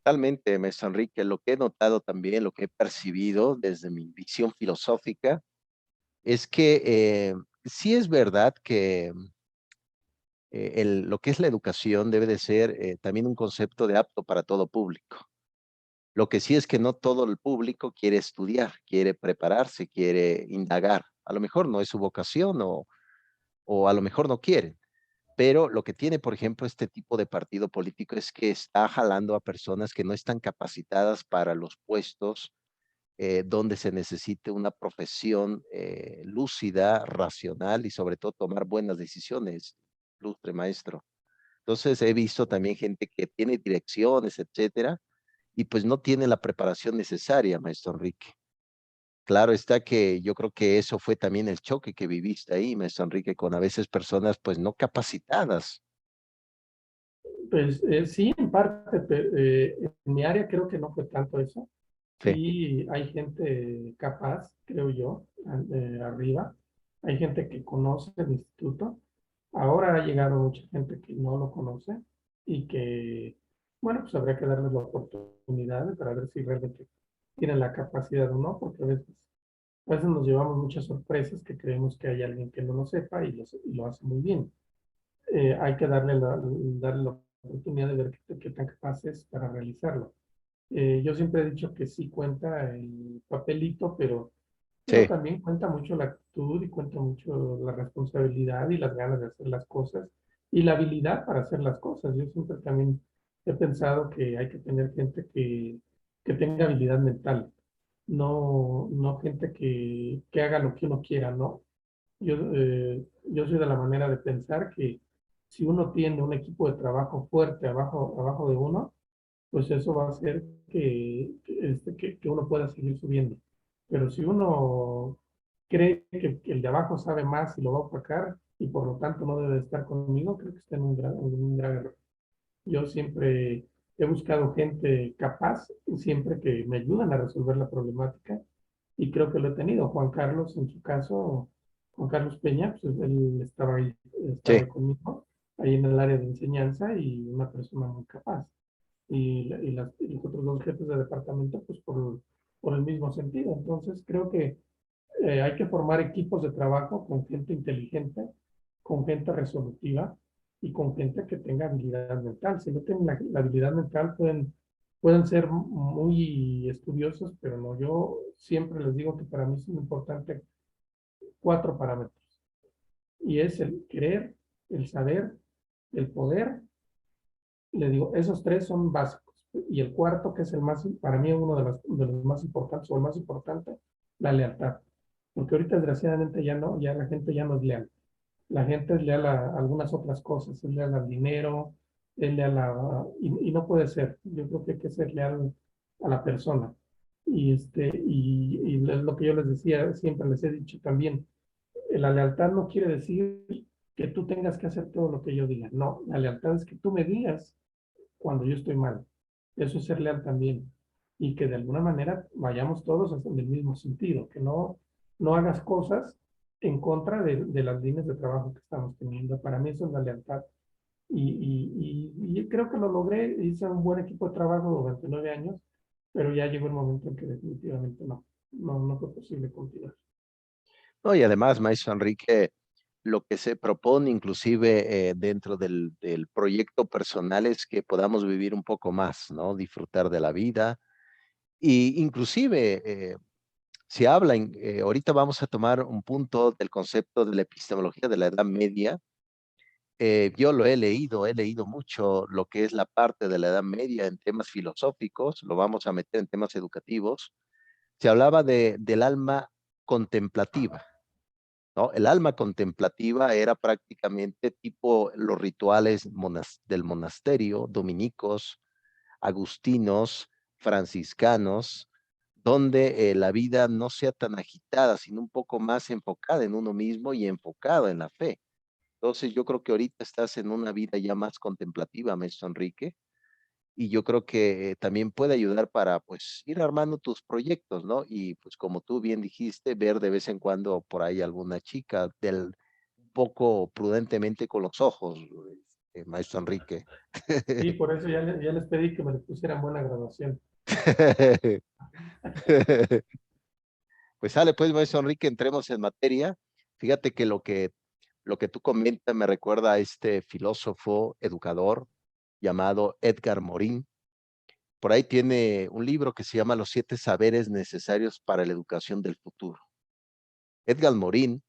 Totalmente, maestro Enrique. Lo que he notado también, lo que he percibido desde mi visión filosófica, es que sí es verdad que lo que es la educación debe de ser también un concepto de apto para todo público. Lo que sí es que no todo el público quiere estudiar, quiere prepararse, quiere indagar. A lo mejor no es su vocación o a lo mejor no quieren. Pero lo que tiene, por ejemplo, este tipo de partido político es que está jalando a personas que no están capacitadas para los puestos donde se necesite una profesión lúcida, racional y sobre todo tomar buenas decisiones, ilustre maestro. Entonces he visto también gente que tiene direcciones, etcétera, y pues no tiene la preparación necesaria, maestro Enrique. Claro está que yo creo que eso fue también el choque que viviste ahí, maestro Enrique, con a veces personas pues no capacitadas. Pues sí, en parte, en mi área creo que no fue tanto eso. Sí, Sí, hay gente capaz, creo yo, arriba. Hay gente que conoce el instituto. Ahora ha llegado mucha gente que no lo conoce y que, bueno, pues habría que darles la oportunidad para ver si realmente tienen la capacidad o no, porque a veces nos llevamos muchas sorpresas que creemos que hay alguien que no lo sepa y lo hace muy bien. Hay que darle la oportunidad de ver qué tan capaz es para realizarlo. Yo siempre he dicho que sí cuenta el papelito, pero sí. también cuenta mucho la actitud y cuenta mucho la responsabilidad y las ganas de hacer las cosas y la habilidad para hacer las cosas. Yo siempre también he pensado que hay que tener gente que tenga habilidad mental, no gente que haga lo que uno quiera, ¿no? Yo soy de la manera de pensar que si uno tiene un equipo de trabajo fuerte abajo de uno, pues eso va a hacer que uno pueda seguir subiendo. Pero si uno cree que el de abajo sabe más y lo va a opacar y por lo tanto no debe estar conmigo, creo que está en un gran error. Yo siempre he buscado gente capaz, siempre que me ayudan a resolver la problemática y creo que lo he tenido. Juan Carlos, en su caso, Juan Carlos Peña, pues él estaba Sí. ahí conmigo, ahí en el área de enseñanza y una persona muy capaz. Y los otros dos jefes de departamento, pues por el mismo sentido. Entonces, creo que hay que formar equipos de trabajo con gente inteligente, con gente resolutiva y con gente que tenga habilidad mental. Si no tienen la habilidad mental, pueden ser muy estudiosos, pero no, yo siempre les digo que para mí son importantes 4 parámetros. Y es el querer, el saber, el poder. Le digo, esos 3 son básicos. Y el cuarto, que es el más, para mí uno de los más importantes, o el más importante, la lealtad. Porque ahorita desgraciadamente ya no, ya la gente ya no es leal. La gente es leal a algunas otras cosas, es leal al dinero, es leal y no puede ser. Yo creo que hay que ser leal a la persona. Y es lo que yo les decía, siempre les he dicho también, la lealtad no quiere decir que tú tengas que hacer todo lo que yo diga. No, la lealtad es que tú me digas cuando yo estoy mal. Eso es ser leal también. Y que de alguna manera vayamos todos en el mismo sentido, que no hagas cosas en contra de las líneas de trabajo que estamos teniendo. Para mí eso es la lealtad. Y creo que lo logré, hice un buen equipo de trabajo durante 9 años, pero ya llegó el momento en que definitivamente no fue posible continuar. No, y además, maestro Enrique, lo que se propone inclusive dentro del proyecto personal es que podamos vivir un poco más, ¿no? Disfrutar de la vida. Y inclusive se habla, ahorita vamos a tomar un punto del concepto de la epistemología de la Edad Media. Yo lo he leído mucho lo que es la parte de la Edad Media en temas filosóficos, lo vamos a meter en temas educativos. Se hablaba del alma contemplativa, ¿no? El alma contemplativa era prácticamente tipo los rituales del monasterio, dominicos, agustinos, franciscanos, donde la vida no sea tan agitada, sino un poco más enfocada en uno mismo y enfocado en la fe. Entonces yo creo que ahorita estás en una vida ya más contemplativa, maestro Enrique, y yo creo que también puede ayudar para pues ir armando tus proyectos, ¿no? Y pues como tú bien dijiste, ver de vez en cuando por ahí alguna chica del un poco prudentemente con los ojos, maestro Enrique. Sí, por eso ya les pedí que me le pusieran buena graduación. Pues sale, pues, maestro Enrique, entremos en materia. Fíjate que lo que tú comentas me recuerda a este filósofo, educador, llamado Edgar Morin. Por ahí tiene un libro que se llama Los 7 saberes necesarios para la educación del futuro. Edgar Morin,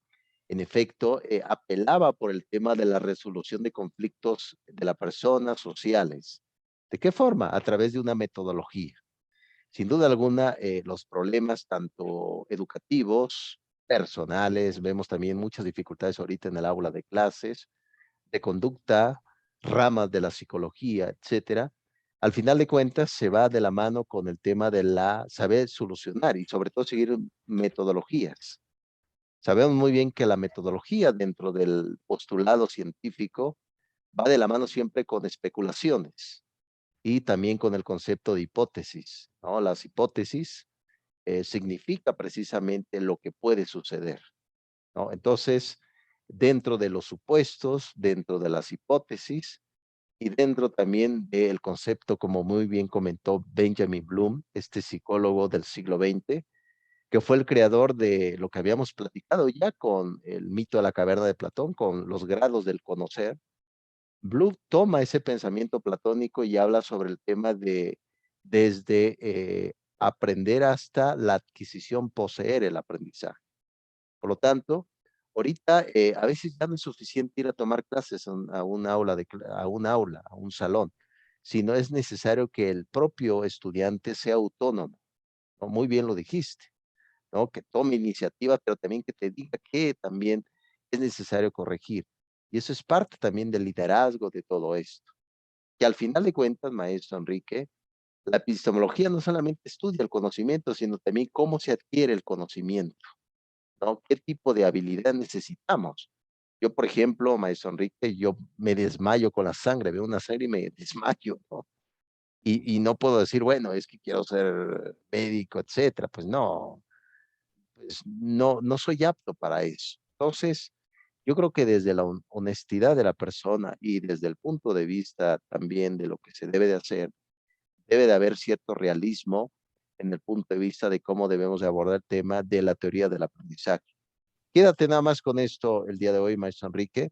en efecto, apelaba por el tema de la resolución de conflictos de las personas sociales. ¿De qué forma? A través de una metodología. Sin duda alguna, los problemas tanto educativos, personales, vemos también muchas dificultades ahorita en el aula de clases, de conducta, ramas de la psicología, etcétera. Al final de cuentas, se va de la mano con el tema de la saber solucionar y sobre todo seguir metodologías. Sabemos muy bien que la metodología dentro del postulado científico va de la mano siempre con especulaciones y también con el concepto de hipótesis, ¿no? Las hipótesis significa precisamente lo que puede suceder, ¿no? Entonces, dentro de los supuestos, dentro de las hipótesis y dentro también del concepto, como muy bien comentó Benjamin Bloom, este psicólogo del siglo XX, que fue el creador de lo que habíamos platicado ya con el mito de la caverna de Platón, con los grados del conocer. Bloom toma ese pensamiento platónico y habla sobre el tema de desde aprender hasta la adquisición, poseer el aprendizaje. Por lo tanto, ahorita a veces ya no es suficiente ir a tomar clases a un aula, a un aula, a un salón, sino es necesario que el propio estudiante sea autónomo, ¿no? Muy bien lo dijiste, ¿no? Que tome iniciativa, pero también que te diga que también es necesario corregir. Y eso es parte también del liderazgo de todo esto. Que al final de cuentas, maestro Enrique, la epistemología no solamente estudia el conocimiento, sino también cómo se adquiere el conocimiento, ¿no? ¿Qué tipo de habilidad necesitamos? Yo, por ejemplo, maestro Enrique, yo me desmayo con la sangre, veo una sangre y me desmayo, ¿no? Y no puedo decir, bueno, es que quiero ser médico, etcétera. Pues no, pues no soy apto para eso. Entonces, yo creo que desde la honestidad de la persona y desde el punto de vista también de lo que se debe de hacer, debe de haber cierto realismo en el punto de vista de cómo debemos de abordar el tema de la teoría del aprendizaje. Quédate nada más con esto el día de hoy, maestro Enrique.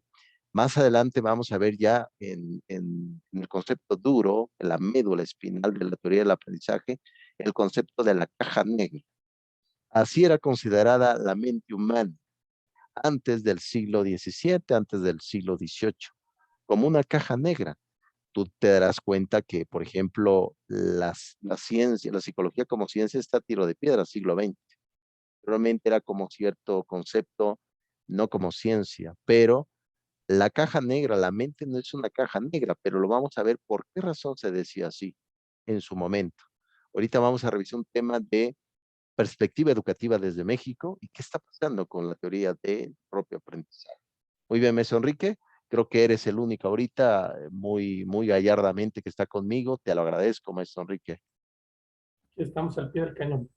Más adelante vamos a ver ya en el concepto duro, en la médula espinal de la teoría del aprendizaje, el concepto de la caja negra. Así era considerada la mente humana antes del siglo XVII, antes del siglo XVIII, como una caja negra. Tú te darás cuenta que, por ejemplo, la ciencia, la psicología como ciencia está a tiro de piedra, siglo XX. Realmente era como cierto concepto, no como ciencia, pero la caja negra, la mente no es una caja negra, pero lo vamos a ver por qué razón se decía así en su momento. Ahorita vamos a revisar un tema de perspectiva educativa desde México y qué está pasando con la teoría del propio aprendizaje. Muy bien, Meso Enrique, creo que eres el único ahorita muy gallardamente que está conmigo. Te lo agradezco, maestro Enrique. Estamos al pie del cañón.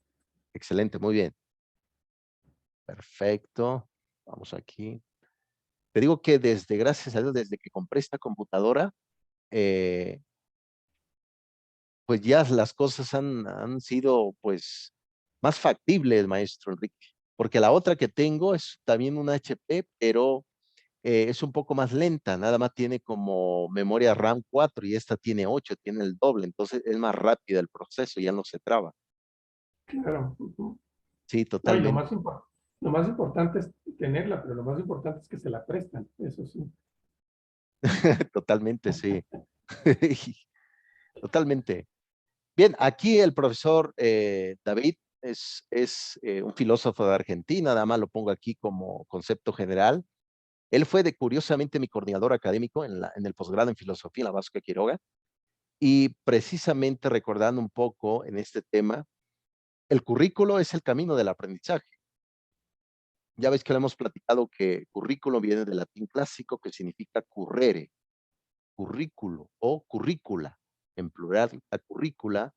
Excelente, muy bien. Perfecto. Vamos aquí. Te digo que desde, gracias a Dios, desde que compré esta computadora, eh, pues ya las cosas han sido pues más factibles, maestro Enrique, porque la otra que tengo es también una HP, pero es un poco más lenta, nada más tiene como memoria RAM 4 y esta tiene 8, tiene el doble, entonces es más rápida el proceso, ya no se traba. Claro. Ujú. Sí, No, y totalmente, lo más importante es tenerla, pero lo más importante es que se la prestan. Eso sí. totalmente, sí. Totalmente. Bien, aquí el profesor David es un filósofo de Argentina, nada más lo pongo aquí como concepto general. Él fue curiosamente mi coordinador académico en el posgrado en filosofía en la Vasco de Quiroga y precisamente recordando un poco en este tema, el currículo es el camino del aprendizaje. Ya ves que lo hemos platicado que currículo viene del latín clásico que significa currere, currículo o currícula. En plural, la currícula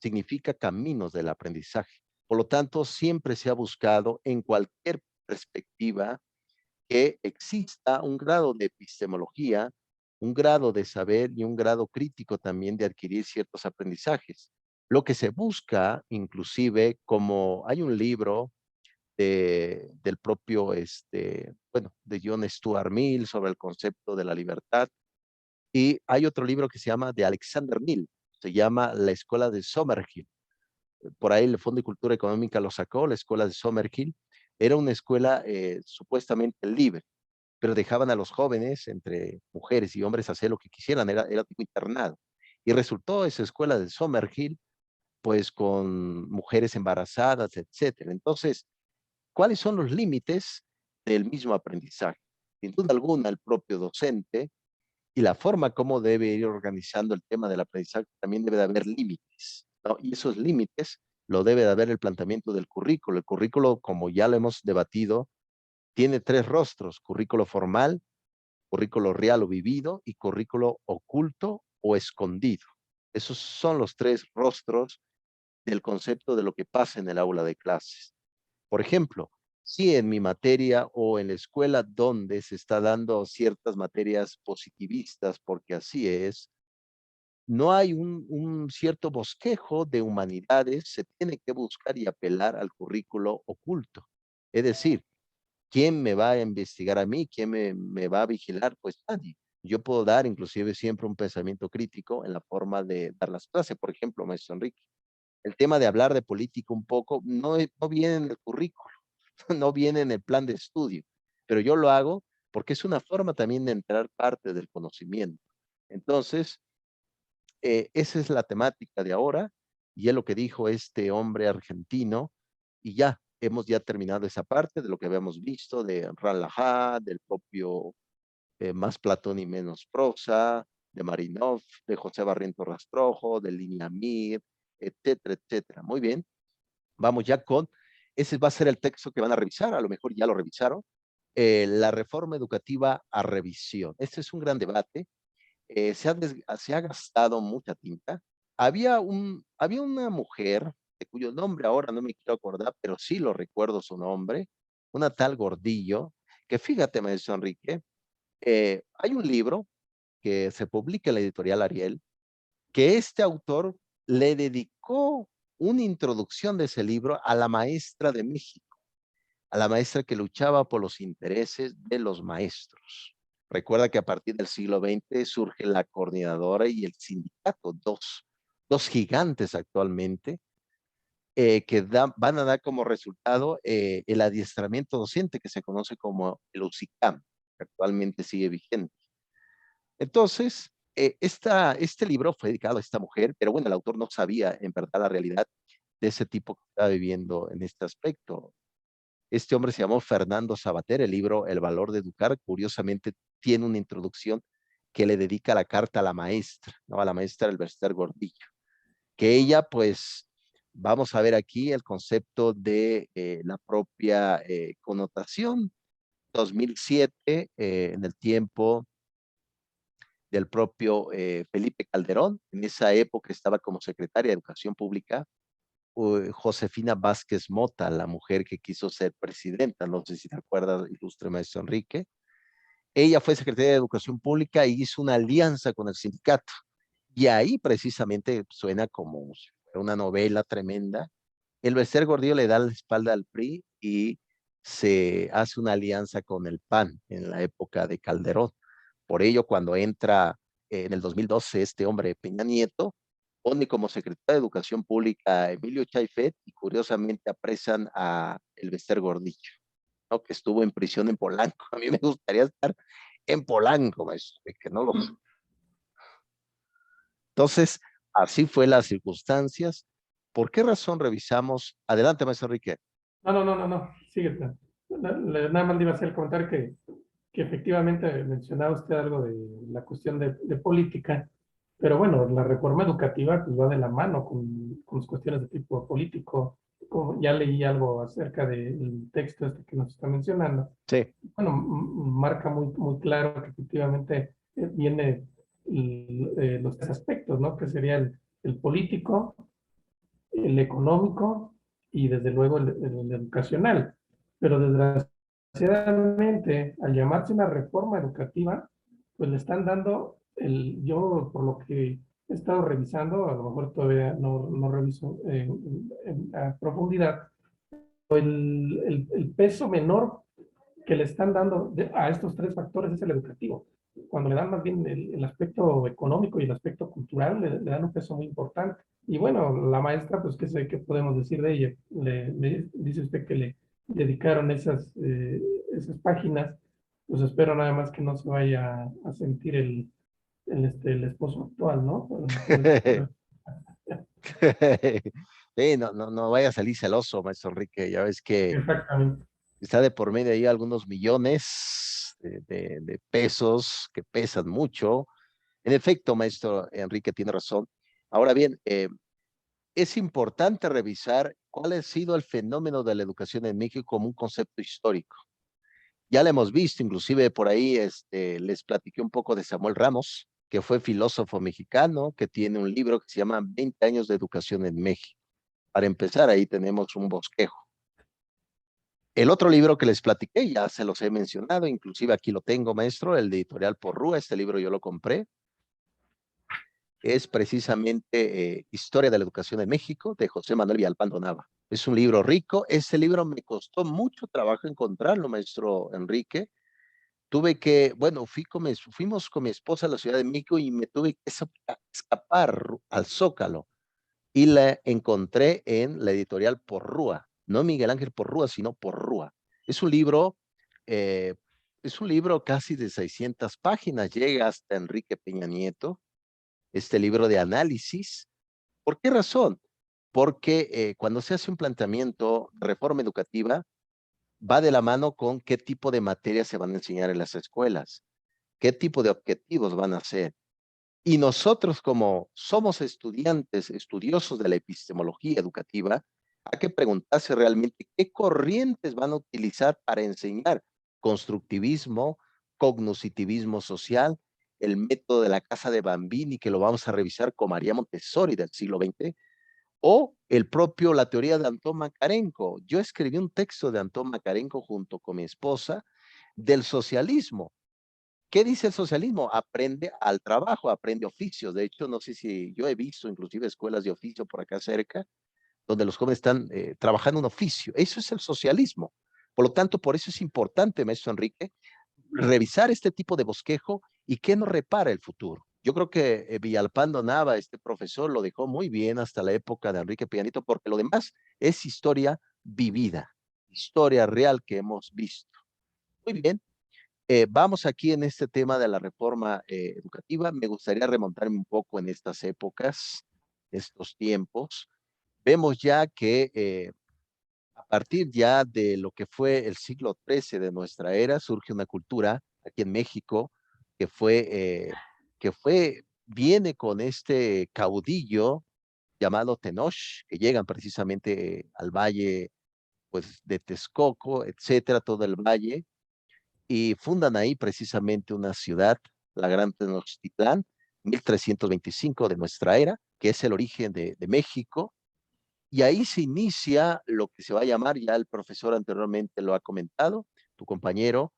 significa caminos del aprendizaje. Por lo tanto, siempre se ha buscado en cualquier perspectiva que exista un grado de epistemología un grado de saber y un grado crítico también de adquirir ciertos aprendizajes. Lo que se busca, inclusive, como hay un libro del propio, bueno, de John Stuart Mill sobre el concepto de la libertad, y hay otro libro que se llama de Alexander Mill, se llama La Escuela de Summerhill. Por ahí el Fondo de Cultura Económica lo sacó, la Escuela de Summerhill. Era una escuela supuestamente libre, pero dejaban a los jóvenes, entre mujeres y hombres, hacer lo que quisieran, era tipo internado. Y resultó esa escuela de Summerhill, pues con mujeres embarazadas, etcétera. Entonces, ¿cuáles son los límites del mismo aprendizaje? Sin duda alguna, el propio docente y la forma como debe ir organizando el tema del aprendizaje también debe de haber límites, ¿no? Y esos límites lo debe de haber el planteamiento del currículo. El currículo, como ya lo hemos debatido, tiene tres rostros: currículo formal, currículo real o vivido y currículo oculto o escondido. Esos son los tres rostros del concepto de lo que pasa en el aula de clases. Por ejemplo, si en mi materia o en la escuela donde se está dando ciertas materias positivistas, porque así es, no hay un cierto bosquejo de humanidades, se tiene que buscar y apelar al currículo oculto. Es decir, ¿quién me va a investigar a mí? ¿Quién me va a vigilar? Pues nadie. Yo puedo dar inclusive siempre un pensamiento crítico en la forma de dar las clases. Por ejemplo, maestro Enrique, el tema de hablar de política un poco no viene en el currículo, no viene en el plan de estudio, pero yo lo hago porque es una forma también de entrar parte del conocimiento. Entonces, esa es la temática de ahora, y es lo que dijo este hombre argentino, y ya, hemos ya terminado esa parte de lo que habíamos visto de Ralajá, del propio Más Platón y Menos Prosa, de Marinov, de José Barrientos Rastrojo, de Lignamir, etcétera, etcétera. Muy bien, vamos ya con, ese va a ser el texto que van a revisar, a lo mejor ya lo revisaron, la reforma educativa a revisión. Este es un gran debate, se ha gastado mucha tinta. Había una mujer, de cuyo nombre ahora no me quiero acordar, pero sí lo recuerdo su nombre, una tal Gordillo, que fíjate, maestro Enrique, hay un libro que se publica en la editorial Ariel, que este autor le dedicó una introducción de ese libro a la maestra de México, a la maestra que luchaba por los intereses de los maestros. Recuerda que a partir del siglo XX surge la coordinadora y el sindicato, dos gigantes actualmente, van a dar como resultado el adiestramiento docente que se conoce como el UCICAM, que actualmente sigue vigente. Entonces, este libro fue dedicado a esta mujer, pero bueno, el autor no sabía en verdad la realidad de ese tipo que estaba viviendo en este aspecto. Este hombre se llamó Fernando Sabater. El libro El valor de educar, curiosamente, tiene una introducción que le dedica la carta a la maestra, ¿no? A la maestra Elbester Gordillo, que ella, pues, vamos a ver aquí el concepto de la propia connotación. 2007, en el tiempo del propio Felipe Calderón. En esa época estaba como secretaria de Educación Pública Josefina Vázquez Mota, la mujer que quiso ser presidenta, no sé si te acuerdas, ilustre maestro Enrique. Ella fue secretaria de Educación Pública y hizo una alianza con el sindicato. Y ahí precisamente suena como una novela tremenda. El Bester Gordillo le da la espalda al PRI y se hace una alianza con el PAN en la época de Calderón. Por ello, cuando entra en el 2012 este hombre Peña Nieto, pone como secretario de Educación Pública a Emilio Chaifet y curiosamente apresan a el Bester Gordillo, ¿no? Que estuvo en prisión en Polanco. A mí me gustaría estar en Polanco, maestro, que no lo. Entonces, así fue las circunstancias. ¿Por qué razón revisamos? Adelante, maestro Enrique. No, sigue. Nada más le iba a hacer el comentario que efectivamente mencionaba usted algo de la cuestión de política, pero bueno, la reforma educativa pues, va de la mano con las cuestiones de tipo político. Como ya leí algo acerca del texto este que nos está mencionando. Sí, Bueno, marca muy claro que efectivamente viene los tres aspectos, ¿no? Que sería el político, el económico y desde luego el educacional. Pero desgraciadamente, al llamarse una reforma educativa, pues le están dando, yo por lo que he estado revisando, a lo mejor todavía no reviso a profundidad, el peso menor que le están dando a estos tres factores es el educativo. Cuando le dan más bien el aspecto económico y el aspecto cultural, le dan un peso muy importante. Y bueno, la maestra, pues qué podemos decir de ella. Me dice usted que le dedicaron esas páginas, pues espero nada más que no se vaya a sentir el esposo actual, ¿no? Sí, no vaya a salir celoso, maestro Enrique. Ya ves que Exactamente. está de por medio ahí algunos millones de pesos que pesan mucho. En efecto, maestro Enrique tiene razón. Ahora bien, es importante revisar cuál ha sido el fenómeno de la educación en México como un concepto histórico. Ya lo hemos visto, inclusive por ahí les platiqué un poco de Samuel Ramos, que fue filósofo mexicano, que tiene un libro que se llama 20 años de educación en México. Para empezar, ahí tenemos un bosquejo. El otro libro que les platiqué, ya se los he mencionado, inclusive aquí lo tengo, maestro, el de Editorial Porrúa, este libro yo lo compré, es precisamente Historia de la Educación en México, de José Manuel Villalpando Nava. Es un libro rico, este libro me costó mucho trabajo encontrarlo, maestro Enrique. Tuve que, bueno, fuimos con mi esposa a la Ciudad de México y me tuve que escapar al Zócalo y la encontré en la editorial Porrúa, no Miguel Ángel Porrúa, sino Porrúa. Es un libro, eh, es un libro casi de 600 páginas, llega hasta Enrique Peña Nieto, este libro de análisis. ¿Por qué razón? Porque cuando se hace un planteamiento de reforma educativa, va de la mano con qué tipo de materias se van a enseñar en las escuelas, qué tipo de objetivos van a ser. Y nosotros, como somos estudiantes, estudiosos de la epistemología educativa, hay que preguntarse realmente qué corrientes van a utilizar para enseñar constructivismo, cognoscitivismo social, el método de la casa de Bambini, que lo vamos a revisar con María Montessori del siglo XX, o la teoría de Antón Makarenko. Yo escribí un texto de Antón Makarenko junto con mi esposa del socialismo. ¿Qué dice el socialismo? Aprende al trabajo, aprende oficios. De hecho, no sé si yo he visto inclusive escuelas de oficio por acá cerca, donde los jóvenes están trabajando un oficio. Eso es el socialismo. Por lo tanto, por eso es importante, maestro Enrique, revisar este tipo de bosquejo y qué nos repara el futuro. Yo creo que Villalpando Nava, este profesor, lo dejó muy bien hasta la época de Enrique Pianito, porque lo demás es historia vivida, historia real que hemos visto. Muy bien, vamos aquí en este tema de la reforma educativa. Me gustaría remontarme un poco en estas épocas, estos tiempos. Vemos ya que a partir ya de lo que fue el siglo XIII de nuestra era, surge una cultura aquí en México que viene con este caudillo llamado Tenoch, que llegan precisamente al valle pues, de Texcoco, etcétera, todo el valle, y fundan ahí precisamente una ciudad, la Gran Tenochtitlán, 1325 de nuestra era, que es el origen de México, y ahí se inicia lo que se va a llamar, ya el profesor anteriormente lo ha comentado, tu compañero,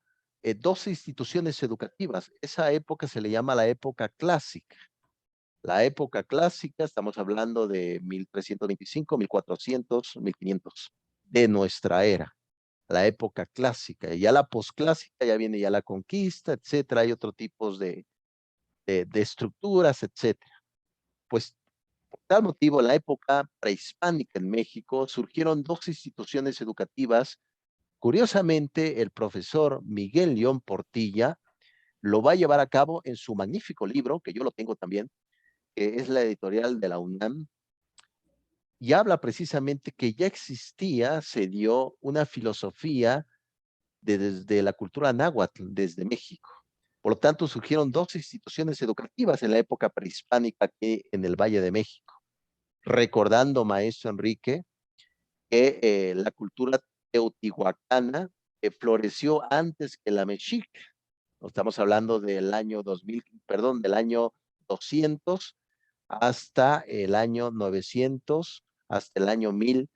dos instituciones educativas. Esa época se le llama la época clásica. La época clásica, estamos hablando de 1325, 1400, 1500 de nuestra era, la época clásica. Y ya la posclásica ya viene ya la conquista, etcétera. Hay otros tipos de estructuras, etcétera. Pues por tal motivo, en la época prehispánica en México surgieron dos instituciones educativas. Curiosamente, el profesor Miguel León Portilla lo va a llevar a cabo en su magnífico libro, que yo lo tengo también, que es la editorial de la UNAM, y habla precisamente que ya existía, se dio una filosofía desde la cultura náhuatl, desde México. Por lo tanto, surgieron dos instituciones educativas en la época prehispánica aquí en el Valle de México. Recordando, maestro Enrique, que la cultura teotihuacana floreció antes que la mexica. Estamos hablando del año 2000, perdón, del año 200 hasta el año 900, hasta el año 1000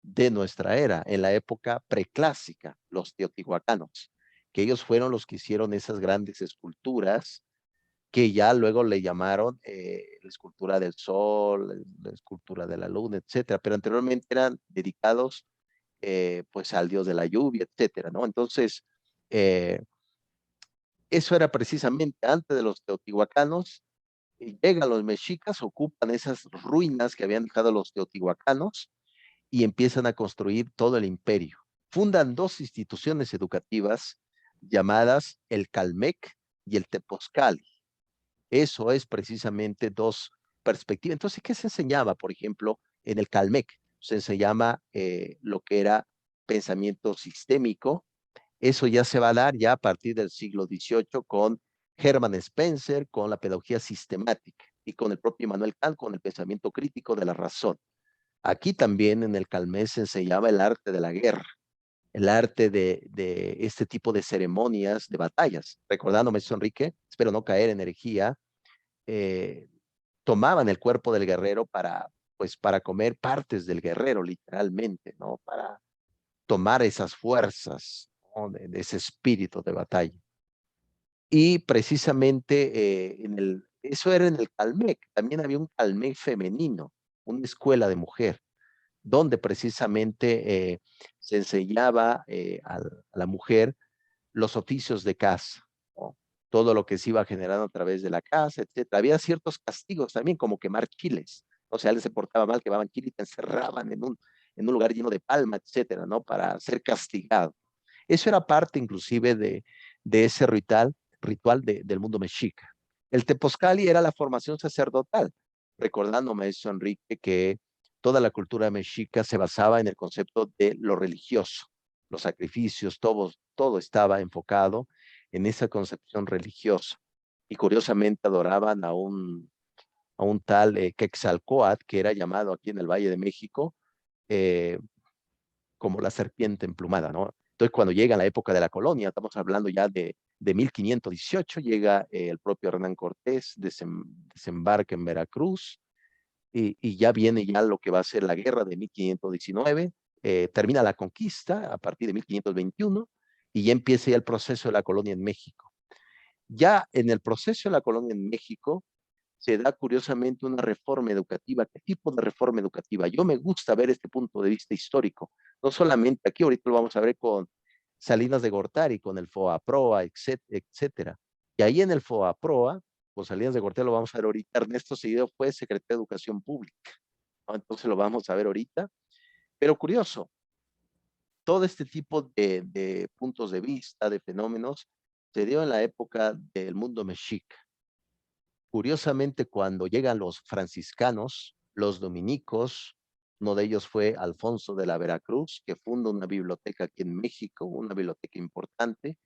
de nuestra era, en la época preclásica, los teotihuacanos, que ellos fueron los que hicieron esas grandes esculturas que ya luego le llamaron la escultura del sol, la escultura de la luna, etcétera, pero anteriormente eran dedicados pues al dios de la lluvia, etcétera, ¿no? Entonces, eh, eso era precisamente antes de los teotihuacanos, y llegan los mexicas, ocupan esas ruinas que habían dejado los teotihuacanos y empiezan a construir todo el imperio. Fundan dos instituciones educativas llamadas el Calmec y el Tepozcali. Eso es precisamente dos perspectivas. Entonces, ¿qué se enseñaba, por ejemplo, en el Calmec? Se enseñaba lo que era pensamiento sistémico. Eso ya se va a dar ya a partir del siglo XVIII con Hermann Spencer, con la pedagogía sistemática y con el propio Immanuel Kant, con el pensamiento crítico de la razón. Aquí también en el Calmés se enseñaba el arte de la guerra, el arte de este tipo de ceremonias, de batallas. Recordando, maestro Enrique, espero no caer en herejía, eh, tomaban el cuerpo del guerrero pues, para comer partes del guerrero, literalmente, ¿no? Para tomar esas fuerzas, ¿no? De ese espíritu de batalla. Y precisamente eso era en el Calmec. También había un Calmec femenino, una escuela de mujer, donde precisamente se enseñaba a la mujer los oficios de casa, ¿no? Todo lo que se iba generando a través de la casa, etcétera. Había ciertos castigos también, como quemar chiles. O sea, él se portaba mal, quemaban chiles y te encerraban en un lugar lleno de palma, etcétera, ¿no? Para ser castigado. Eso era parte inclusive de ese ritual del mundo mexica. El Tepozcali era la formación sacerdotal, recordando, maestro Enrique, que toda la cultura mexica se basaba en el concepto de lo religioso, los sacrificios, todo estaba enfocado en esa concepción religiosa. Y curiosamente adoraban a un tal Quetzalcóatl, que era llamado aquí en el Valle de México eh, como la serpiente emplumada, ¿no? Entonces, cuando llega la época de la colonia, estamos hablando ya de 1518, llega el propio Hernán Cortés, desembarca en Veracruz, y ya viene ya lo que va a ser la guerra de 1519, termina la conquista a partir de 1521, y ya empieza ya el proceso de la colonia en México. Ya en el proceso de la colonia en México, se da curiosamente una reforma educativa. ¿Qué tipo de reforma educativa? Yo me gusta ver este punto de vista histórico. No solamente aquí, ahorita lo vamos a ver con Salinas de Gortari, con el FOAPROA, etcétera. Y ahí en el FOAPROA, con Salinas de Gortari lo vamos a ver ahorita. Ernesto Cedillo fue secretario de Educación Pública, ¿no? Entonces lo vamos a ver ahorita. Pero curioso, todo este tipo de puntos de vista, de fenómenos, se dio en la época del mundo mexica. Curiosamente, cuando llegan los franciscanos, los dominicos, uno de ellos fue Alfonso de la Veracruz, que funda una biblioteca aquí en México, una biblioteca importante.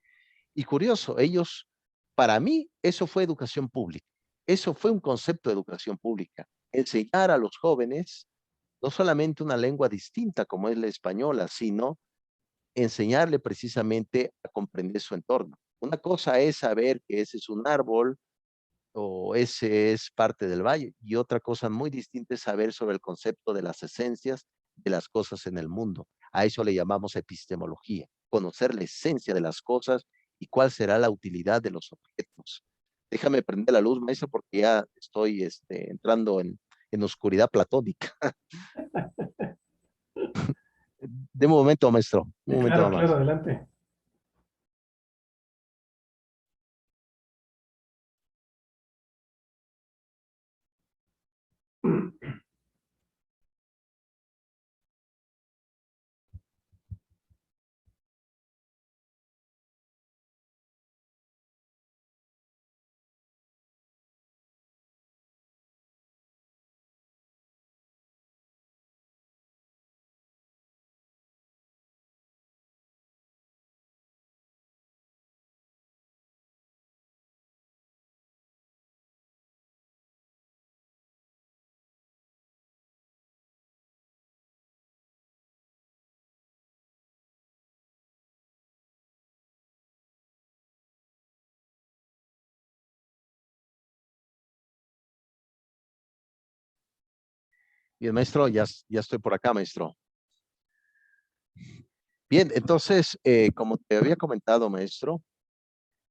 Y curioso, para mí, eso fue educación pública. Eso fue un concepto de educación pública. Enseñar a los jóvenes no solamente una lengua distinta como es la española, sino enseñarle precisamente a comprender su entorno. Una cosa es saber que ese es un árbol, o ese es parte del valle. Y otra cosa muy distinta es saber sobre el concepto de las esencias de las cosas en el mundo. A eso le llamamos epistemología, conocer la esencia de las cosas y cuál será la utilidad de los objetos. Déjame prender la luz, maestro, porque ya estoy entrando en oscuridad platónica. De un momento, maestro, un Sí, momento claro, nada claro, más. adelante. Bien, maestro, ya estoy por acá, maestro. Bien, entonces, como te había comentado, maestro,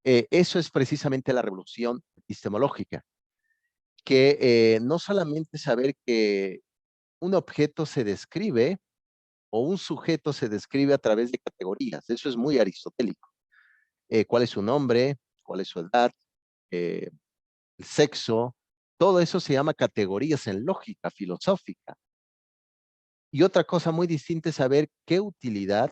eso es precisamente la revolución epistemológica, que no solamente saber que un objeto se describe o un sujeto se describe a través de categorías, eso es muy aristotélico. ¿Cuál es su nombre? ¿Cuál es su edad? Eh, el sexo, todo eso se llama categorías en lógica filosófica. Y otra cosa muy distinta es saber qué utilidad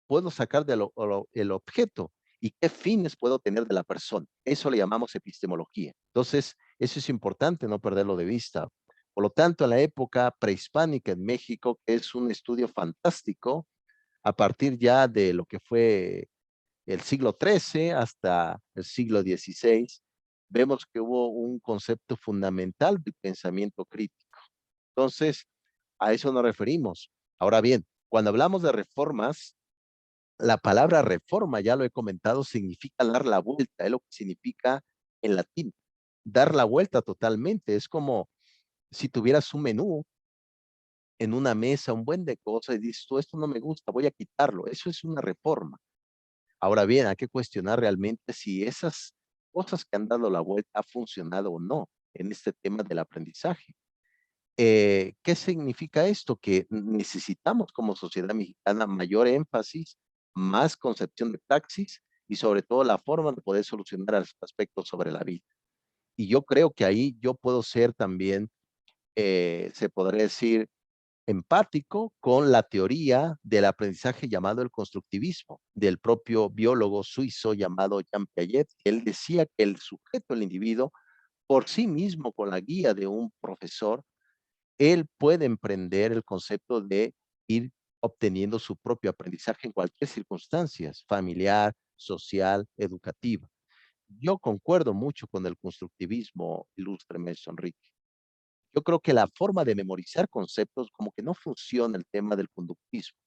puedo sacar del objeto y qué fines puedo tener de la persona. Eso le llamamos epistemología. Entonces, eso es importante no perderlo de vista. Por lo tanto, en la época prehispánica en México, que es un estudio fantástico, a partir ya de lo que fue el siglo XIII hasta el siglo XVI, vemos que hubo un concepto fundamental del pensamiento crítico. Entonces, a eso nos referimos. Ahora bien, cuando hablamos de reformas, la palabra reforma, ya lo he comentado, significa dar la vuelta, es lo que significa en latín. Dar la vuelta totalmente. Es como si tuvieras un menú en una mesa, un buen de cosas, y dices, tú, esto no me gusta, voy a quitarlo. Eso es una reforma. Ahora bien, hay que cuestionar realmente si esas cosas que han dado la vuelta ha funcionado o no en este tema del aprendizaje. ¿Qué significa esto? Que necesitamos como sociedad mexicana mayor énfasis, más concepción de praxis y sobre todo la forma de poder solucionar aspectos sobre la vida. Y yo creo que ahí yo puedo ser también, se podría decir, empático con la teoría del aprendizaje llamado el constructivismo, del propio biólogo suizo llamado Jean Piaget. Él decía que el sujeto, el individuo, por sí mismo, con la guía de un profesor, él puede emprender el concepto de ir obteniendo su propio aprendizaje en cualquier circunstancia, familiar, social, educativa. Yo concuerdo mucho con el constructivismo, ilustre maestro Enrique. Yo creo que la forma de memorizar conceptos como que no funciona el tema del conductismo,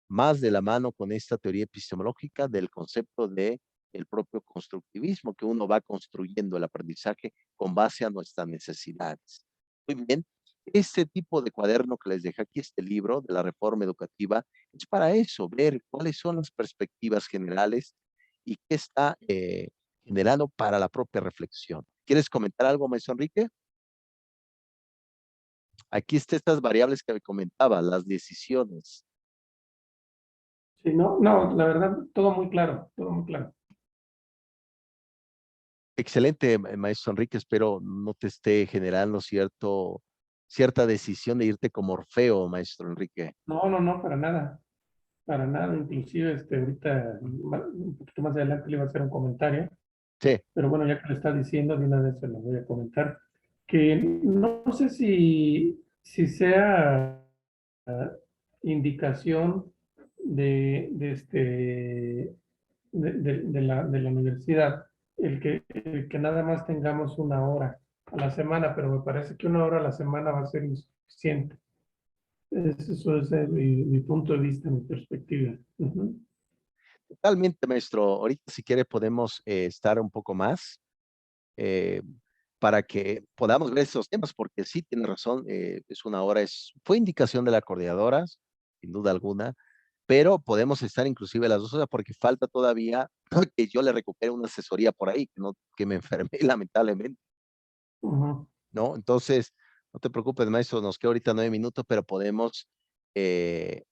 más de la mano con esta teoría epistemológica del concepto de el propio constructivismo, que uno va construyendo el aprendizaje con base a nuestras necesidades. Muy bien, este tipo de cuaderno que les dejé aquí, este libro de la reforma educativa, es para eso, ver cuáles son las perspectivas generales y qué está generando para la propia reflexión. ¿Quieres comentar algo, maestro Enrique? Aquí están estas variables que me comentaba, las decisiones. Sí, no, no, la verdad, todo muy claro, todo muy claro. Excelente, maestro Enrique. Espero no te esté generando cierta decisión de irte como Orfeo, maestro Enrique. No, no, no, para nada, inclusive ahorita, un poquito más adelante le iba a hacer un comentario, Sí, pero bueno, ya que lo está diciendo, de una vez se lo voy a comentar, que no sé si sea indicación de la universidad, el que nada más tengamos una hora a la semana, pero me parece que una hora a la semana va a ser insuficiente. Eso es mi punto de vista, mi perspectiva. Ujú. totalmente, maestro. Ahorita, si quiere, podemos estar un poco más eh, para que podamos ver esos temas, porque sí tiene razón, es una hora, fue indicación de la coordinadora, sin duda alguna, pero podemos estar inclusive las 2 horas porque falta todavía que yo le recupere una asesoría por ahí, que me enfermé lamentablemente. Ujú. ¿No? Entonces, no te preocupes, maestro, nos queda ahorita 9 minutos, pero podemos eh,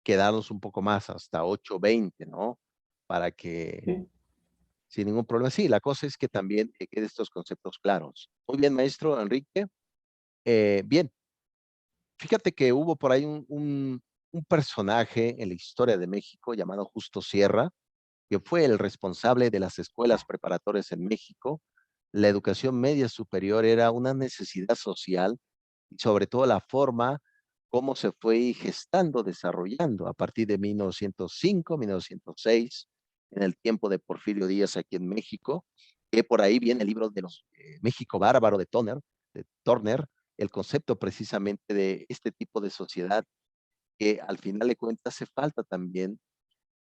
quedarnos un poco más hasta 8:20, ¿no? Para que, Sí. sin ningún problema, sí, la cosa es que también quede estos conceptos claros. Muy bien, maestro Enrique. Bien, fíjate que hubo por ahí un personaje en la historia de México llamado Justo Sierra, que fue el responsable de las escuelas preparatorias en México. La educación media superior era una necesidad social y sobre todo la forma cómo se fue gestando, desarrollando a partir de 1905, 1906, en el tiempo de Porfirio Díaz aquí en México, que por ahí viene el libro de los México Bárbaro de Turner, el concepto precisamente de este tipo de sociedad que al final de cuentas hace falta también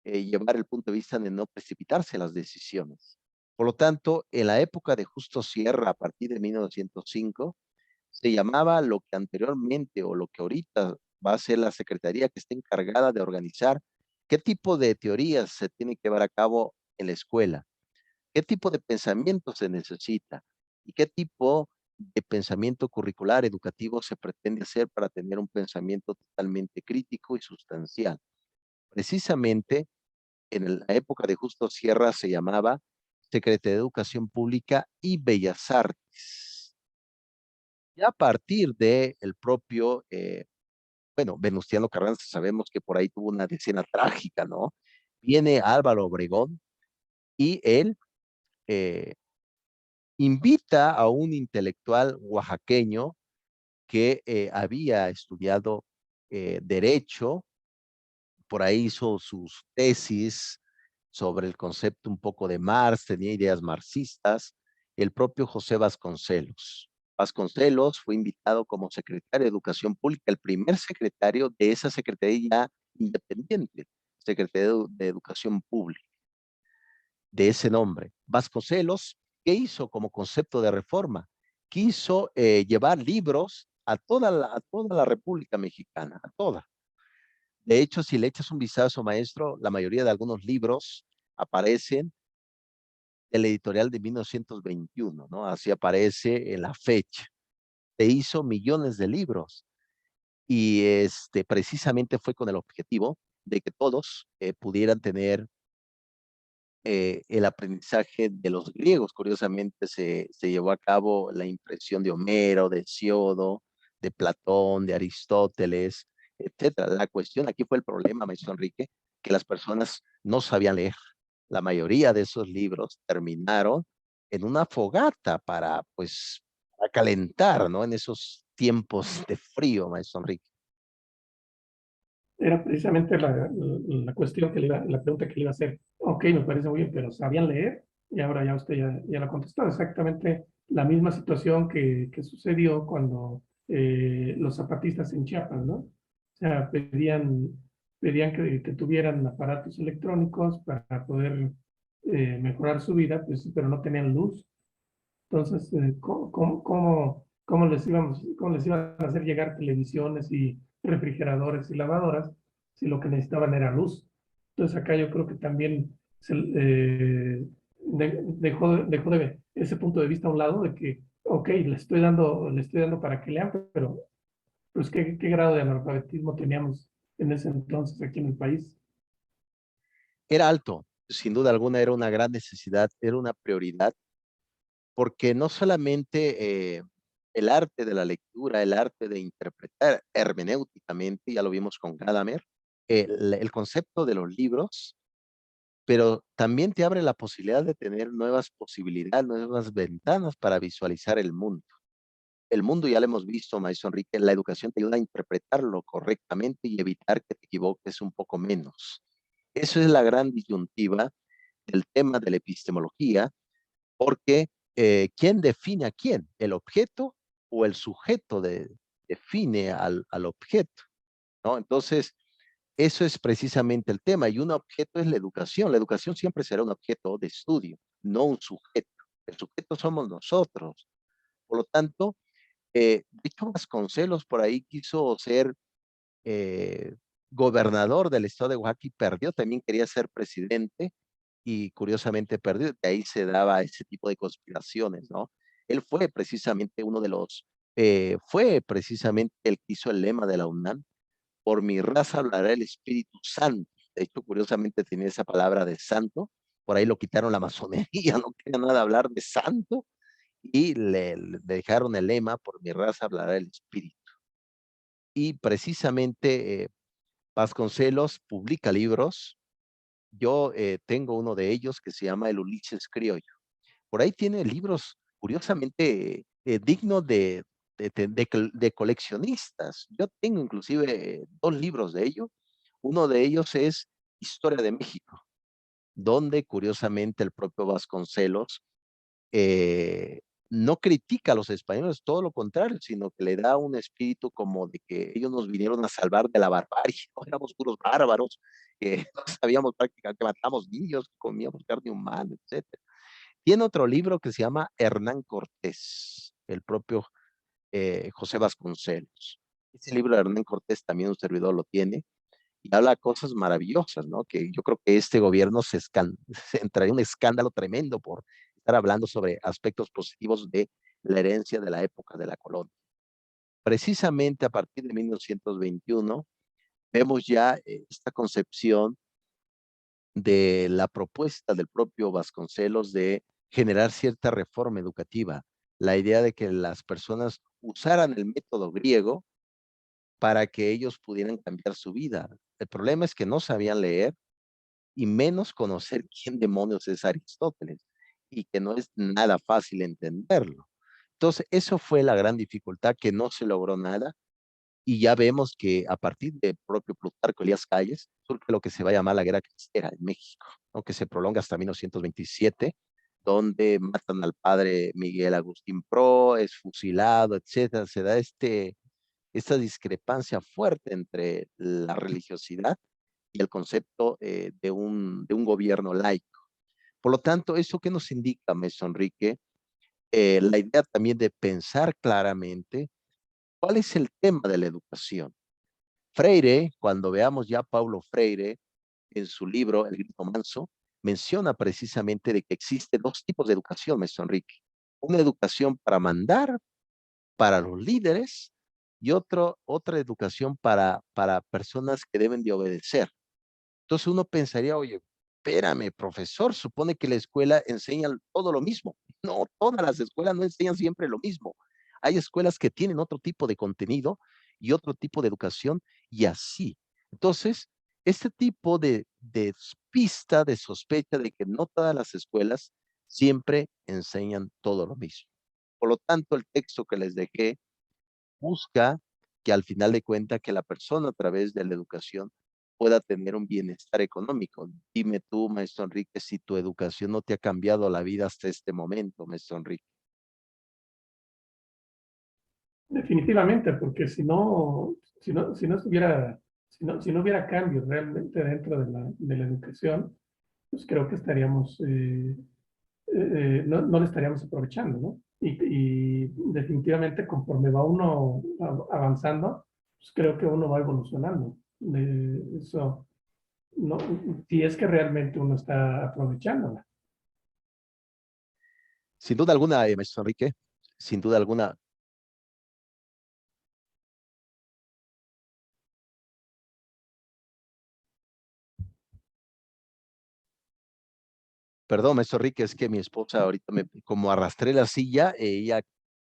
llevar el punto de vista de no precipitarse las decisiones. Por lo tanto, en la época de Justo Sierra, a partir de 1905, se llamaba lo que anteriormente o lo que ahorita va a ser la secretaría que está encargada de organizar qué tipo de teorías se tiene que llevar a cabo en la escuela, qué tipo de pensamiento se necesita, y qué tipo de pensamiento curricular educativo se pretende hacer para tener un pensamiento totalmente crítico y sustancial. Precisamente la época de Justo Sierra se llamaba Secretaría de Educación Pública y Bellas Artes. Y a partir de el propio, bueno, Venustiano Carranza, sabemos que por ahí tuvo una escena trágica, ¿no? Viene Álvaro Obregón y él eh, invita a un intelectual oaxaqueño que había estudiado derecho, por ahí hizo sus tesis sobre el concepto un poco de Marx, tenía ideas marxistas, el propio José Vasconcelos. Vasconcelos fue invitado como secretario de Educación Pública, el primer secretario de esa secretaría independiente, Secretaría de Educación Pública, de ese nombre. Vasconcelos, ¿qué hizo como concepto de reforma? Quiso llevar libros a toda la República Mexicana, a toda. De hecho, si le echas un vistazo, maestro, la mayoría de algunos libros aparecen del editorial de 1921, ¿no? Así aparece en la fecha. Se hizo millones de libros y precisamente fue con el objetivo de que todos pudieran tener el aprendizaje de los griegos. Curiosamente se llevó a cabo la impresión de Homero, de Hesiodo, de Platón, de Aristóteles, etcétera. La cuestión aquí fue el problema, maestro Enrique, que las personas no sabían leer. La mayoría de esos libros terminaron en una fogata para, pues, para calentar, ¿no? En esos tiempos de frío, maestro Enrique. Era precisamente la cuestión la pregunta que le iba a hacer. Ok, me parece muy bien, pero ¿sabían leer? Y ahora ya usted ya la contestó. Exactamente la misma situación que sucedió cuando los zapatistas en Chiapas, ¿no? O sea, pedían que tuvieran aparatos electrónicos para poder mejorar su vida, pues, pero no tenían luz. Entonces, ¿cómo les iban a hacer llegar televisiones y refrigeradores y lavadoras si lo que necesitaban era luz? Entonces, acá yo creo que también dejó de ese punto de vista a un lado de que, ok, le estoy dando para que lean, pero pues qué grado de analfabetismo teníamos en ese entonces aquí en el país. Era alto, sin duda alguna era una gran necesidad, era una prioridad porque no solamente el arte de la lectura, el arte de interpretar hermenéuticamente, ya lo vimos con Gadamer, el concepto de los libros, pero también te abre la posibilidad de tener nuevas posibilidades, nuevas ventanas para visualizar el mundo. El mundo ya lo hemos visto, maestro Enrique, la educación te ayuda a interpretarlo correctamente y evitar que te equivoques un poco menos. Eso es la gran disyuntiva del tema de la epistemología, porque ¿quién define a quién? ¿El objeto o el sujeto define al objeto? ¿No? Entonces, eso es precisamente el tema. Y un objeto es la educación. La educación siempre será un objeto de estudio, no un sujeto. El sujeto somos nosotros. Por lo tanto, de hecho, Vasconcelos por ahí quiso ser eh, gobernador del estado de Oaxaca y perdió. También quería ser presidente y curiosamente perdió. De ahí se daba ese tipo de conspiraciones, ¿no? Él fue precisamente el que hizo el lema de la UNAM: por mi raza hablará el Espíritu Santo. De hecho, curiosamente tenía esa palabra de santo, por ahí lo quitaron la masonería, no quería nada hablar de santo, y le dejaron el lema: por mi raza hablará el Espíritu. Y precisamente Vasconcelos publica libros. Yo tengo uno de ellos que se llama El Ulises Criollo. Por ahí tiene libros curiosamente dignos de coleccionistas. Yo tengo inclusive dos libros de ellos. Uno de ellos es Historia de México, donde curiosamente el propio Vasconcelos eh, no critica a los españoles, todo lo contrario, sino que le da un espíritu como de que ellos nos vinieron a salvar de la barbarie, no éramos puros bárbaros, que no sabíamos prácticamente, matamos niños, comíamos carne humana, etcétera. Tiene otro libro que se llama Hernán Cortés, el propio José Vasconcelos. Ese libro de Hernán Cortés también un servidor lo tiene y habla cosas maravillosas, ¿no? Que yo creo que este gobierno se entraría un escándalo tremendo por estar hablando sobre aspectos positivos de la herencia de la época de la colonia. Precisamente a partir de 1921 vemos ya esta concepción de la propuesta del propio Vasconcelos de generar cierta reforma educativa, la idea de que las personas usaran el método griego para que ellos pudieran cambiar su vida. El problema es que no sabían leer y menos conocer quién demonios es Aristóteles y que no es nada fácil entenderlo. Entonces, eso fue la gran dificultad, que no se logró nada, y ya vemos que a partir del propio Plutarco Elías Calles surge lo que se va a llamar la Guerra Cristera en México, ¿no? Que se prolonga hasta 1927, donde matan al padre Miguel Agustín Pro, es fusilado, etcétera. Se da esta discrepancia fuerte entre la religiosidad y el concepto de un gobierno laico. Por lo tanto, ¿eso qué nos indica, Maestro Enrique? La idea también de pensar claramente cuál es el tema de la educación. Freire, cuando veamos ya a Paulo Freire en su libro El Grito Manso, menciona precisamente de que existe dos tipos de educación, Maestro Enrique. Una educación para mandar, para los líderes, y otra educación para personas que deben de obedecer. Entonces uno pensaría, oye, espérame, profesor, supone que la escuela enseña todo lo mismo. No, todas las escuelas no enseñan siempre lo mismo. Hay escuelas que tienen otro tipo de contenido y otro tipo de educación y así. Entonces, este tipo de pista, de sospecha de que no todas las escuelas siempre enseñan todo lo mismo. Por lo tanto, el texto que les dejé busca que al final de cuentas que la persona a través de la educación pueda tener un bienestar económico. Dime tú, maestro Enrique, si tu educación no te ha cambiado la vida hasta este momento, maestro Enrique. Definitivamente, porque si no estuviera, si no hubiera cambios realmente dentro de la educación, pues creo que estaríamos, no le estaríamos aprovechando, ¿no? Y definitivamente conforme va uno avanzando, pues creo que uno va evolucionando. Eso, no, si es que realmente uno está aprovechándola. Sin duda alguna, maestro Enrique, sin duda alguna. Perdón, maestro Enrique, es que mi esposa ahorita como arrastré la silla, ella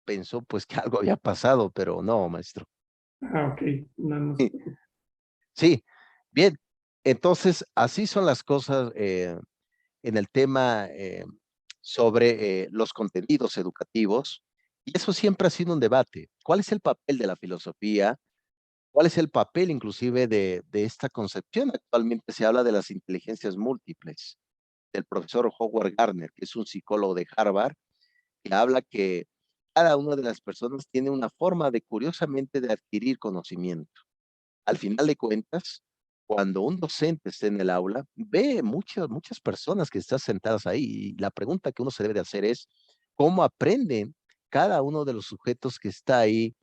pensó pues que algo había pasado, pero no, maestro. Ah, ok. No, no se preocupe. Sí, bien. Entonces, así son las cosas en el tema sobre los contenidos educativos. Y eso siempre ha sido un debate. ¿Cuál es el papel de la filosofía? ¿Cuál es el papel inclusive de esta concepción? Actualmente se habla de las inteligencias múltiples, del profesor Howard Gardner, que es un psicólogo de Harvard, que habla que cada una de las personas tiene una forma de, curiosamente, de adquirir conocimiento. Al final de cuentas, cuando un docente está en el aula, ve muchas personas que están sentadas ahí y la pregunta que uno se debe de hacer es, ¿cómo aprenden cada uno de los sujetos que está ahí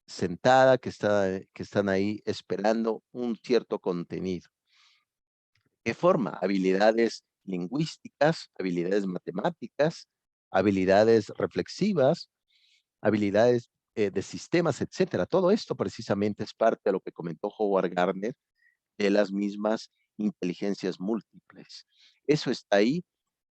sentada, que están ahí esperando un cierto contenido? ¿Qué forma? Habilidades lingüísticas, habilidades matemáticas, habilidades reflexivas, habilidades de sistemas, etcétera. Todo esto precisamente es parte de lo que comentó Howard Gardner de las mismas inteligencias múltiples. Eso está ahí.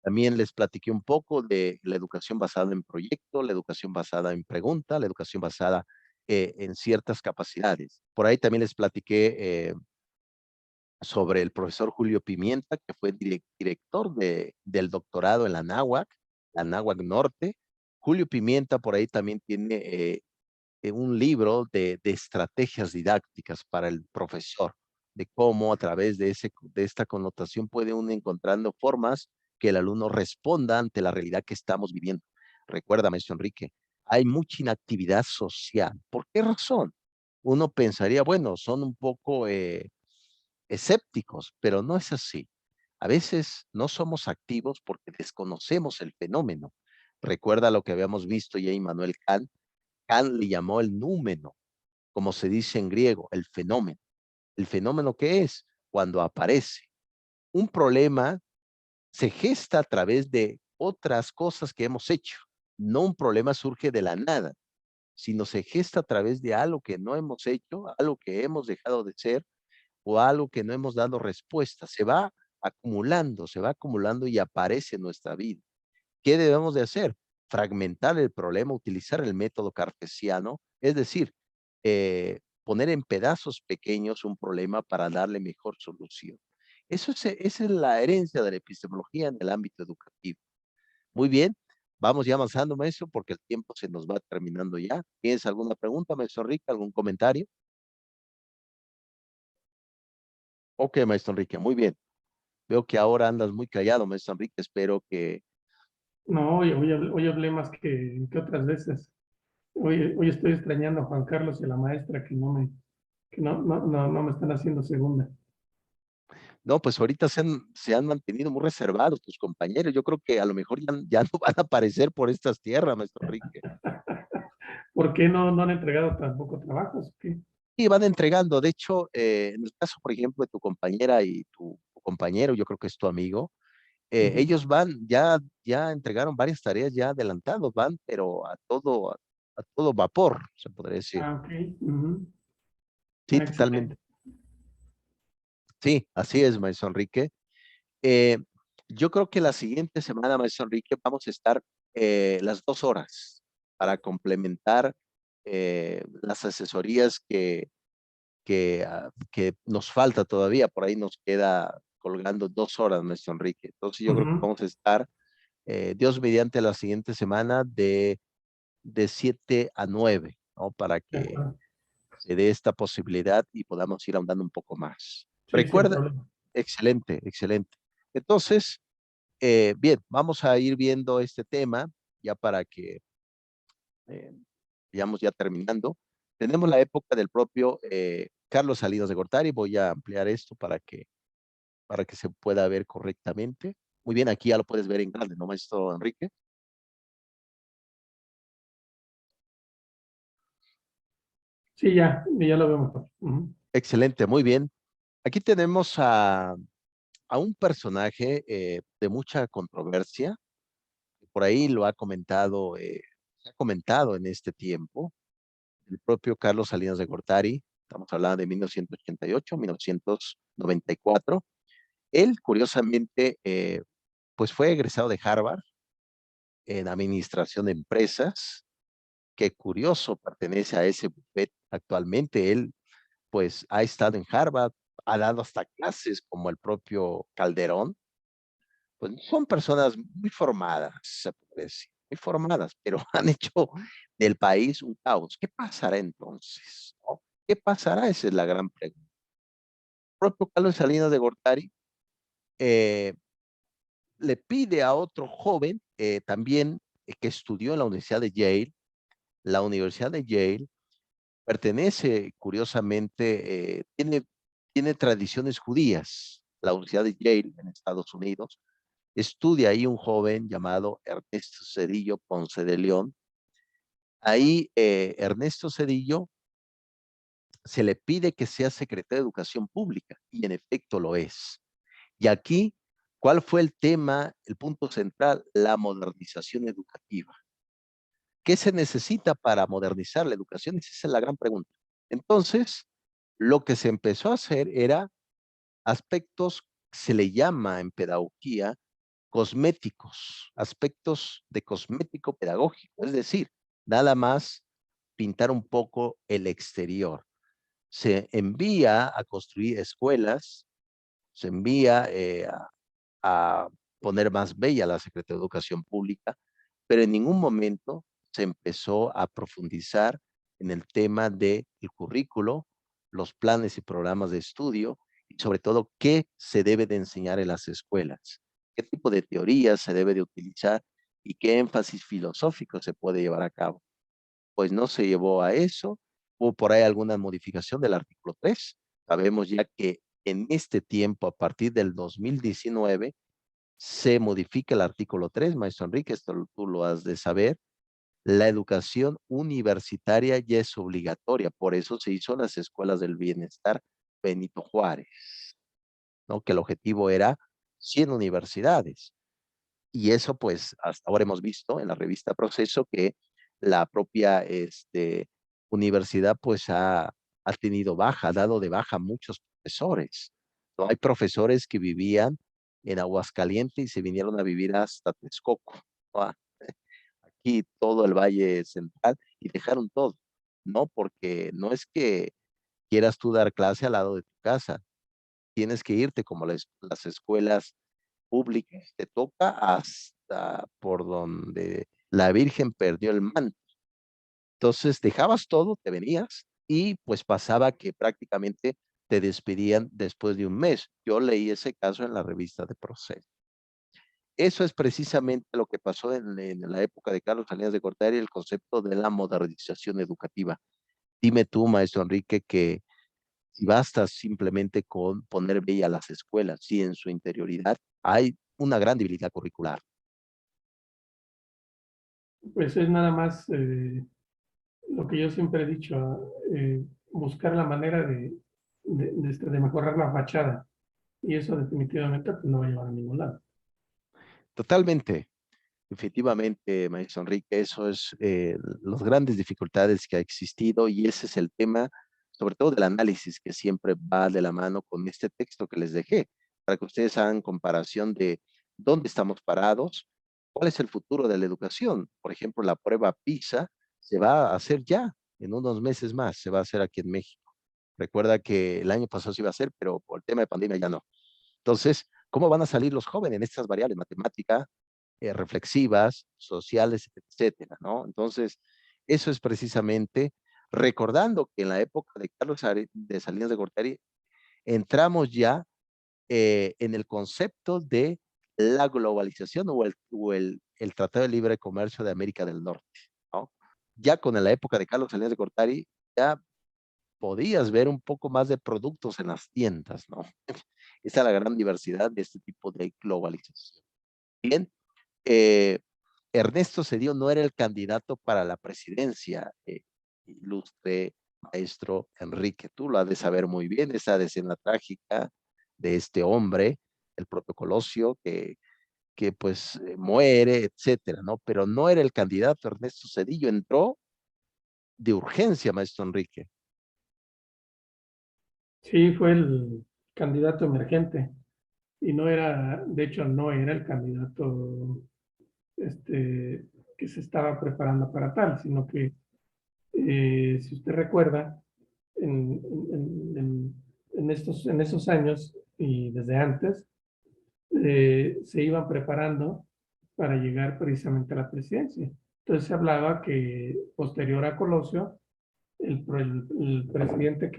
También les platiqué un poco de la educación basada en proyecto, la educación basada en pregunta, la educación basada en ciertas capacidades. Por ahí también les platiqué sobre el profesor Julio Pimienta, que fue director del doctorado en la Náhuac Norte. Julio Pimienta por ahí también tiene un libro de estrategias didácticas para el profesor, de cómo a través de esta connotación puede uno encontrando formas que el alumno responda ante la realidad que estamos viviendo. Recuerda, maestro Enrique, hay mucha inactividad social. ¿Por qué razón? Uno pensaría, bueno, son un poco escépticos, pero no es así. A veces no somos activos porque desconocemos el fenómeno. Recuerda lo que habíamos visto ya Immanuel Kant. Kant le llamó el númeno, como se dice en griego, el fenómeno. ¿El fenómeno qué es? Cuando aparece un problema, se gesta a través de otras cosas que hemos hecho. No un problema surge de la nada, sino se gesta a través de algo que no hemos hecho, algo que hemos dejado de ser o algo que no hemos dado respuesta. Se va acumulando y aparece en nuestra vida. ¿Qué debemos de hacer? Fragmentar el problema, utilizar el método cartesiano, es decir, poner en pedazos pequeños un problema para darle mejor solución. Esa es la herencia de la epistemología en el ámbito educativo. Muy bien, vamos ya avanzando, maestro, porque el tiempo se nos va terminando ya. ¿Tienes alguna pregunta, maestro Enrique? ¿Algún comentario? Ok, maestro Enrique, muy bien. Veo que ahora andas muy callado, maestro Enrique. Espero que... No, hoy hablé más que otras veces. Hoy estoy extrañando a Juan Carlos y a la maestra que no me están haciendo segunda. No, pues ahorita se han mantenido muy reservados tus compañeros. Yo creo que a lo mejor ya no van a aparecer por estas tierras, maestro Enrique. ¿Por qué no han entregado tampoco trabajos? ¿Qué? Y van entregando. De hecho, en el caso, por ejemplo, de tu compañera y tu compañero, yo creo que es tu amigo, Ujú. ellos ya entregaron varias tareas ya adelantados, van, pero a todo vapor, se podría decir. Ah, ok. Ujú. Sí, Ah, totalmente. excelente. Sí, así es, maestro Enrique. Eh, yo creo que la siguiente semana, maestro Enrique, vamos a estar las 2 horas para complementar las asesorías que nos falta todavía. Por ahí nos queda colgando 2 horas, maestro Enrique. Entonces yo creo que Ujú. vamos a estar, Dios mediante, la siguiente semana de 7 a 9, ¿no? Para De que acuerdo. se dé esta posibilidad y podamos ir ahondando un poco más. Sí, sin Recuerda, problema. excelente, excelente. Entonces, bien, vamos a ir viendo este tema ya para que eh, vayamos ya terminando. Tenemos la época del propio Carlos Salinas de Gortari. Voy a ampliar esto para que se pueda ver correctamente. Muy bien, aquí ya lo puedes ver en grande, ¿no, maestro Enrique? Sí, ya lo veo mejor. Ujú. Excelente, muy bien. Aquí tenemos a un personaje de mucha controversia. Por ahí lo ha comentado, se ha comentado en este tiempo, el propio Carlos Salinas de Gortari. Estamos hablando de 1988, 1994. Él, curiosamente, pues fue egresado de Harvard en Administración de Empresas. Qué curioso, pertenece a ese buffet actualmente. Él, pues, ha estado en Harvard, ha dado hasta clases como el propio Calderón. Pues son personas muy formadas, se puede decir, muy formadas, pero han hecho del país un caos. ¿Qué pasará entonces? ¿No? ¿Qué pasará? Esa es la gran pregunta. El propio Carlos Salinas de Gortari eh, le pide a otro joven, también que estudió en la Universidad de Yale. La Universidad de Yale pertenece, curiosamente, tiene tradiciones judías. La Universidad de Yale en Estados Unidos. Estudia ahí un joven llamado Ernesto Cedillo Ponce de León. Ahí Ernesto Cedillo se le pide que sea secretario de Educación Pública y en efecto lo es. Y aquí, ¿cuál fue el tema, el punto central? La modernización educativa. ¿Qué se necesita para modernizar la educación? Esa es la gran pregunta. Entonces, lo que se empezó a hacer era aspectos, se le llama en pedagogía, cosméticos, aspectos de cosmético pedagógico, es decir, nada más pintar un poco el exterior. Se envía a construir escuelas, se envía a poner más bella la Secretaría de Educación Pública, pero en ningún momento se empezó a profundizar en el tema del currículo, los planes y programas de estudio y sobre todo qué se debe de enseñar en las escuelas, qué tipo de teorías se debe de utilizar y qué énfasis filosófico se puede llevar a cabo. Pues no se llevó a eso, hubo por ahí alguna modificación del artículo 3. Sabemos ya que en este tiempo, a partir del 2019, se modifica el artículo 3, maestro Enrique, esto tú lo has de saber. La educación universitaria ya es obligatoria, por eso se hizo las escuelas del bienestar Benito Juárez, ¿no? Que el objetivo era 100 universidades. Y eso, pues, hasta ahora hemos visto en la revista Proceso que la propia universidad, pues, ha tenido baja, ha dado de baja a muchos profesores, ¿no? Hay profesores que vivían en Aguascalientes y se vinieron a vivir hasta Texcoco, ¿no? Aquí todo el Valle Central y dejaron todo, ¿no? Porque no es que quieras tú dar clase al lado de tu casa, tienes que irte como las escuelas públicas, te toca hasta por donde la Virgen perdió el manto. Entonces dejabas todo, te venías y pues pasaba que prácticamente te despedían después de un mes. Yo leí ese caso en la revista de Proceso. Eso es precisamente lo que pasó en la época de Carlos Salinas de Gortari, el concepto de la modernización educativa. Dime tú, maestro Enrique, que si basta simplemente con poner bella las escuelas, si en su interioridad hay una gran debilidad curricular. Pues es nada más lo que yo siempre he dicho, buscar la manera de mejorar la fachada. Y eso definitivamente pues, no va a llevar a ningún lado. Totalmente, efectivamente, maestro Enrique, eso es las grandes dificultades que ha existido y ese es el tema, sobre todo del análisis que siempre va de la mano con este texto que les dejé, para que ustedes hagan comparación de dónde estamos parados, cuál es el futuro de la educación. Por ejemplo, la prueba PISA se va a hacer ya, en unos meses más, se va a hacer aquí en México. Recuerda que el año pasado se iba a hacer, pero por el tema de pandemia ya no. Entonces, ¿cómo van a salir los jóvenes en estas variables matemáticas, reflexivas, sociales, etcétera, ¿no? Entonces, eso es precisamente recordando que en la época de de Salinas de Gortari entramos ya en el concepto de la globalización o el Tratado de Libre Comercio de América del Norte, ¿no? Ya con la época de Carlos Salinas de Gortari, ya podías ver un poco más de productos en las tiendas, ¿no? Esa es la gran diversidad de este tipo de globalización. Bien, eh, Ernesto Cedillo no era el candidato para la presidencia, ilustre maestro Enrique, tú lo has de saber muy bien, esa escena trágica de este hombre, el propio Colosio, que pues muere, etcétera, ¿no? Pero no era el candidato Ernesto Cedillo, entró de urgencia, maestro Enrique. Sí, fue el candidato emergente y no era, de hecho, no era el candidato que se estaba preparando para tal, sino que, si usted recuerda, en, en esos años y desde antes, se iban preparando para llegar precisamente a la presidencia. Entonces se hablaba que posterior a Colosio, el presidente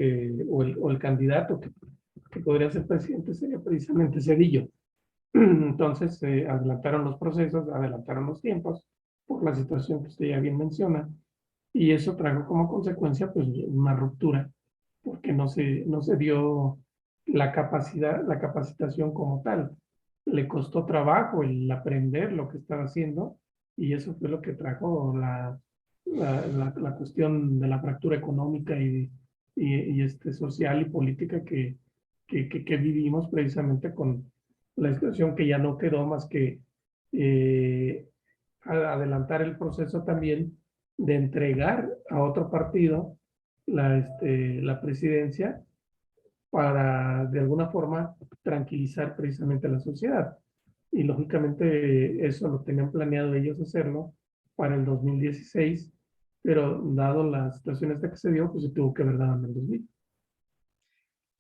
o el candidato que podría ser presidente sería precisamente Cedillo. Entonces se adelantaron los procesos, adelantaron los tiempos por la situación que usted ya bien menciona, y eso trajo como consecuencia pues una ruptura, porque no se dio la capacidad, la capacitación como tal. Le costó trabajo el aprender lo que estaba haciendo, y eso fue lo que trajo la cuestión de la fractura económica y social y política que vivimos precisamente con la situación que ya no quedó más que eh, adelantar el proceso también de entregar a otro partido la presidencia para de alguna forma tranquilizar precisamente a la sociedad. Y lógicamente eso lo tenían planeado ellos hacerlo para el 2016, pero dado la situación esta que se dio, pues se tuvo que ver dado en el 2000.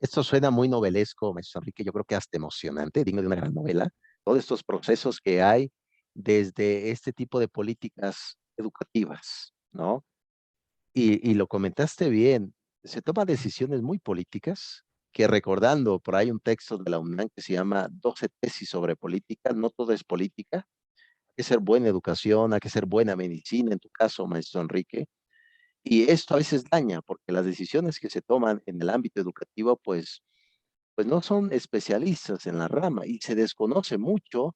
Esto suena muy novelesco, maestro Enrique, yo creo que hasta emocionante, digno de una gran novela. Todos estos procesos que hay desde este tipo de políticas educativas, ¿no? Y lo comentaste bien, se toman decisiones muy políticas, que recordando, por ahí un texto de la UNAM que se llama 12 tesis sobre política, no todo es política, hay que ser buena educación, hay que ser buena medicina, en tu caso, maestro Enrique, y esto a veces daña, porque las decisiones que se toman en el ámbito educativo, pues no son especialistas en la rama y se desconoce mucho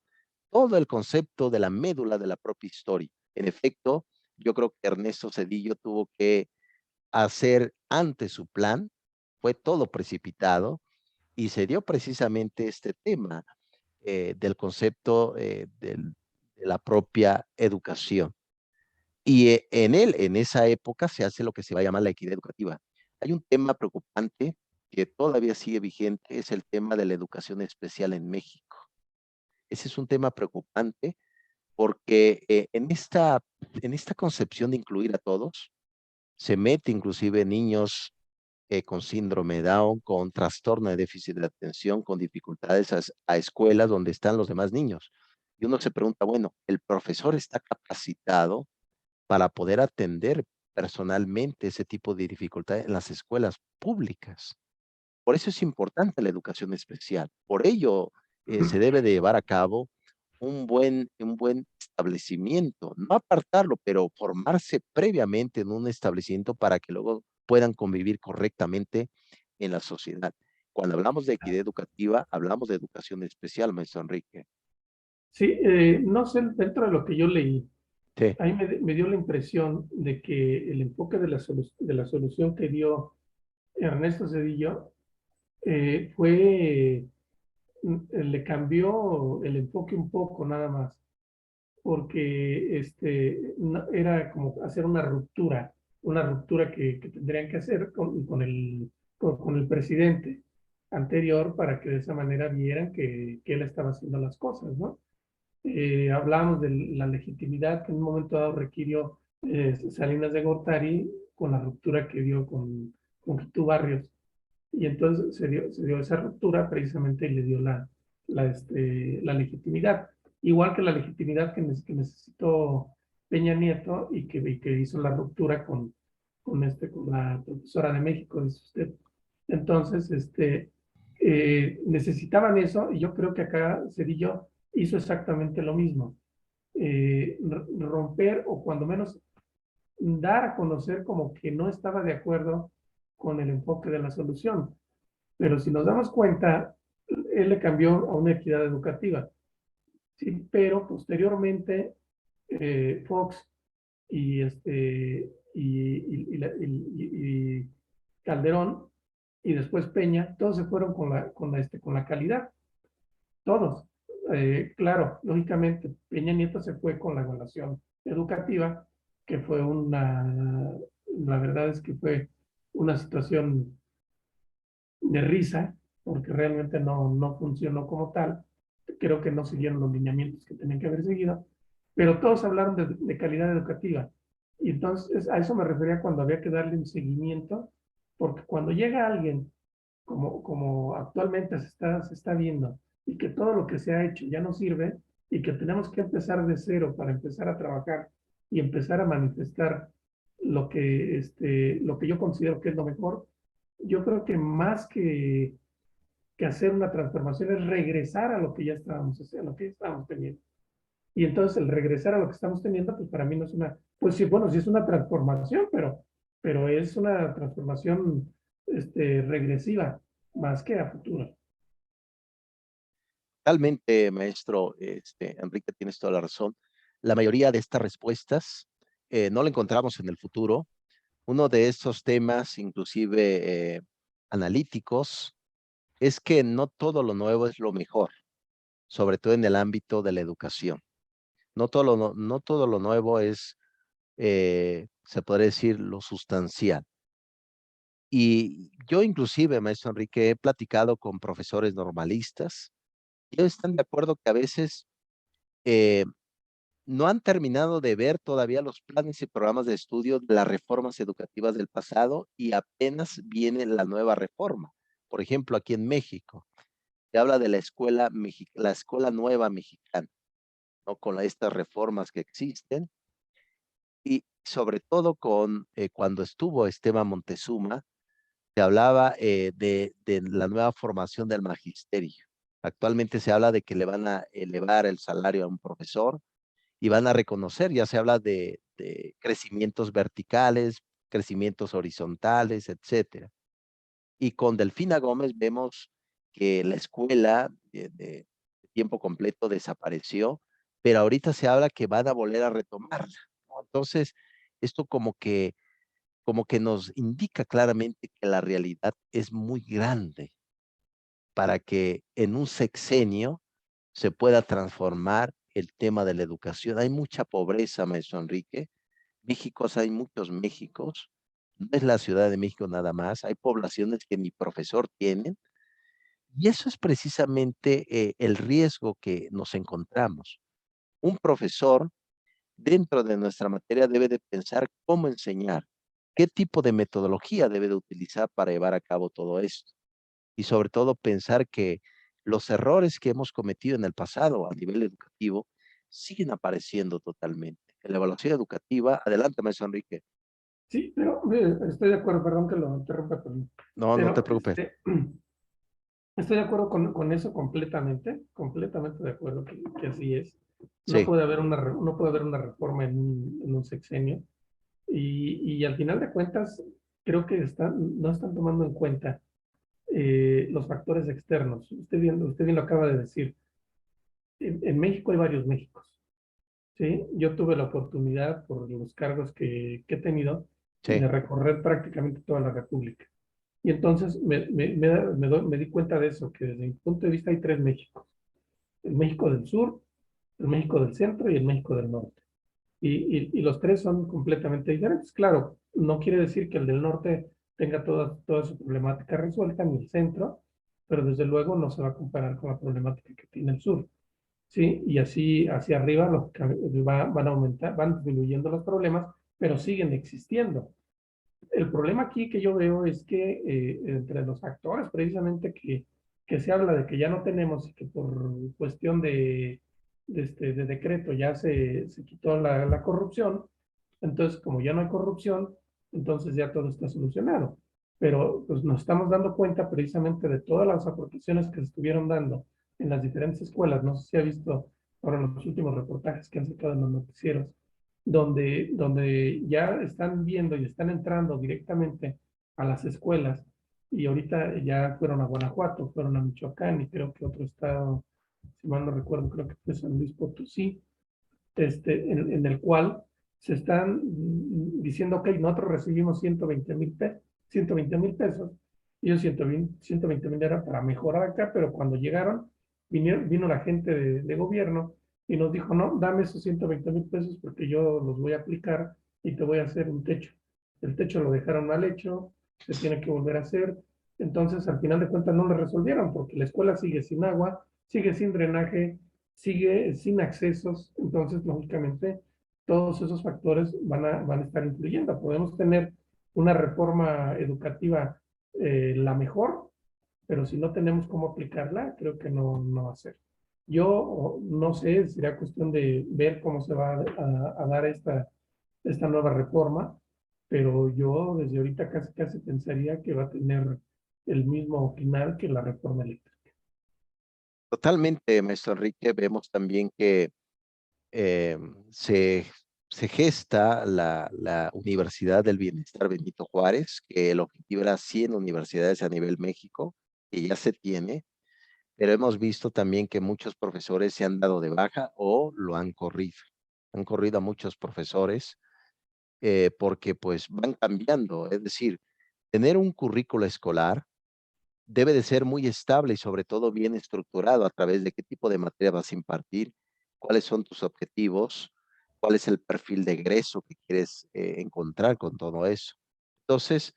todo el concepto de la médula de la propia historia. En efecto, yo creo que Ernesto Cedillo tuvo que hacer antes su plan, fue todo precipitado y se dio precisamente este tema del concepto de la propia educación. Y en esa época se hace lo que se va a llamar la equidad educativa. Hay un tema preocupante que todavía sigue vigente, es el tema de la educación especial en México. Ese es un tema preocupante porque en esta concepción de incluir a todos, se mete inclusive niños con síndrome de Down, con trastorno de déficit de atención, con dificultades a escuelas donde están los demás niños. Y uno se pregunta, bueno, ¿el profesor está capacitado para poder atender personalmente ese tipo de dificultades en las escuelas públicas? Por eso es importante la educación especial. Por ello se debe de llevar a cabo un buen establecimiento, no apartarlo, pero formarse previamente en un establecimiento para que luego puedan convivir correctamente en la sociedad. Cuando hablamos de equidad educativa, hablamos de educación especial, maestro Enrique. Sí, no sé, dentro de lo que yo leí, Sí, a mí me dio la impresión de que el enfoque de la solución que dio Ernesto Zedillo le cambió el enfoque un poco nada más, porque era como hacer una ruptura que tendrían que hacer con el presidente anterior para que de esa manera vieran que él estaba haciendo las cosas, ¿no? Hablábamos de la legitimidad que en un momento dado requirió Salinas de Gortari con la ruptura que dio con Quito Barrios. Y entonces se dio esa ruptura precisamente y le dio la legitimidad. Igual que la legitimidad que necesitó Peña Nieto y que hizo la ruptura con la profesora de México, dice usted. Entonces, necesitaban eso y yo creo que acá Cedillo hizo exactamente lo mismo. Romper o cuando menos dar a conocer como que no estaba de acuerdo con el enfoque de la solución. Pero si nos damos cuenta, él le cambió a una equidad educativa, ¿sí? Pero posteriormente Fox y, y Calderón y después Peña, todos se fueron con la calidad, todos. Claro, lógicamente, Peña Nieto se fue con la evaluación educativa, que fue la verdad es que fue una situación de risa, porque realmente no funcionó como tal. Creo que no siguieron los lineamientos que tenían que haber seguido, pero todos hablaron de calidad educativa. Y entonces a eso me refería cuando había que darle un seguimiento, porque cuando llega alguien, como actualmente se está viendo, y que todo lo que se ha hecho ya no sirve, y que tenemos que empezar de cero para empezar a trabajar y empezar a manifestar lo que yo considero que es lo mejor, yo creo que más que hacer una transformación es regresar a lo que ya estábamos haciendo, a lo que ya estábamos teniendo. Y entonces el regresar a lo que estamos teniendo, pues para mí no es una, pues sí, bueno, sí es una transformación, pero es una transformación regresiva más que a futuro. realmente, maestro Enrique, tienes toda la razón. La mayoría de estas respuestas no la encontramos en el futuro. Uno de estos temas, inclusive analíticos, es que no todo lo nuevo es lo mejor, sobre todo en el ámbito de la educación. No todo lo nuevo es, se podría decir, lo sustancial. Y yo inclusive, maestro Enrique, he platicado con profesores normalistas y ellos están de acuerdo que a veces eh, no han terminado de ver todavía los planes y programas de estudio de las reformas educativas del pasado y apenas viene la nueva reforma. Por ejemplo, aquí en México, se habla de la escuela nueva mexicana, ¿no? Con estas reformas que existen y sobre todo con cuando estuvo Esteban Montezuma, se hablaba de la nueva formación del magisterio. Actualmente se habla de que le van a elevar el salario a un profesor y van a reconocer, ya se habla de crecimientos verticales, crecimientos horizontales, etcétera. Y con Delfina Gómez vemos que la escuela de tiempo completo desapareció, pero ahorita se habla que van a volver a retomarla, ¿no? Entonces, esto como que nos indica claramente que la realidad es muy grande para que en un sexenio se pueda transformar el tema de la educación. Hay mucha pobreza, maestro Enrique. Méxicos, hay muchos Méxicos. No es la Ciudad de México nada más. Hay poblaciones que ni profesor tienen. Y eso es precisamente el riesgo que nos encontramos. Un profesor dentro de nuestra materia debe de pensar cómo enseñar, qué tipo de metodología debe de utilizar para llevar a cabo todo esto. Y sobre todo pensar que los errores que hemos cometido en el pasado a nivel educativo siguen apareciendo totalmente. En la evaluación educativa, adelante, maestro Enrique. Sí, pero estoy de acuerdo, perdón que lo interrumpa, No, no te pero preocupes. estoy de acuerdo con eso completamente, completamente de acuerdo que así es. No Sí, puede haber no puede haber una reforma en un sexenio y al final de cuentas creo que no están tomando en cuenta los factores externos. Usted bien lo acaba de decir. En México hay varios Méxicos. ¿Sí? Yo tuve la oportunidad, por los cargos que he tenido, sí, de recorrer prácticamente toda la República. Y entonces me di cuenta de eso, que desde mi punto de vista hay tres Méxicos. El México del Sur, el México del Centro y el México del Norte. Y los tres son completamente diferentes. Claro, no quiere decir que el del norte tenga toda su problemática resuelta, ni el centro, pero desde luego no se va a comparar con la problemática que tiene el sur. ¿Sí? Y así hacia arriba van a aumentar, van disminuyendo los problemas, pero siguen existiendo. El problema aquí que yo veo es que entre los factores precisamente que se habla de que ya no tenemos y que por cuestión de decreto ya se quitó la corrupción, entonces como ya no hay corrupción, entonces ya todo está solucionado. Pero pues nos estamos dando cuenta precisamente de todas las aportaciones que se estuvieron dando en las diferentes escuelas. No sé si ha visto ahora los últimos reportajes que han sacado en los noticieros donde ya están viendo y están entrando directamente a las escuelas y ahorita ya fueron a Guanajuato, fueron a Michoacán y creo que otro estado, si mal no recuerdo, creo que fue San Luis Potosí, en el cual se están diciendo, ok, nosotros recibimos 120 mil pesos, y ellos 120 mil era para mejorar acá, pero cuando llegaron, vino la gente de gobierno y nos dijo, no, dame esos 120 mil pesos porque yo los voy a aplicar y te voy a hacer un techo. El techo lo dejaron mal hecho, se tiene que volver a hacer. Entonces, al final de cuentas, no le resolvieron porque la escuela sigue sin agua, sigue sin drenaje, sigue sin accesos, entonces lógicamente todos esos factores van a estar influyendo. Podemos tener una reforma educativa la mejor, pero si no tenemos cómo aplicarla, creo que no va a ser. Yo no sé, sería cuestión de ver cómo se va a dar esta nueva reforma, pero yo desde ahorita casi casi pensaría que va a tener el mismo final que la reforma eléctrica. totalmente, maestro Enrique. Vemos también que eh, se, se gesta la Universidad del Bienestar Benito Juárez, que el objetivo era 100 universidades a nivel México, que ya se tiene, pero hemos visto también que muchos profesores se han dado de baja o lo han corrido. Han corrido a muchos profesores porque pues van cambiando, es decir, tener un currículo escolar debe de ser muy estable y sobre todo bien estructurado a través de qué tipo de materia vas a impartir, cuáles son tus objetivos, cuál es el perfil de egreso que quieres encontrar con todo eso. Entonces,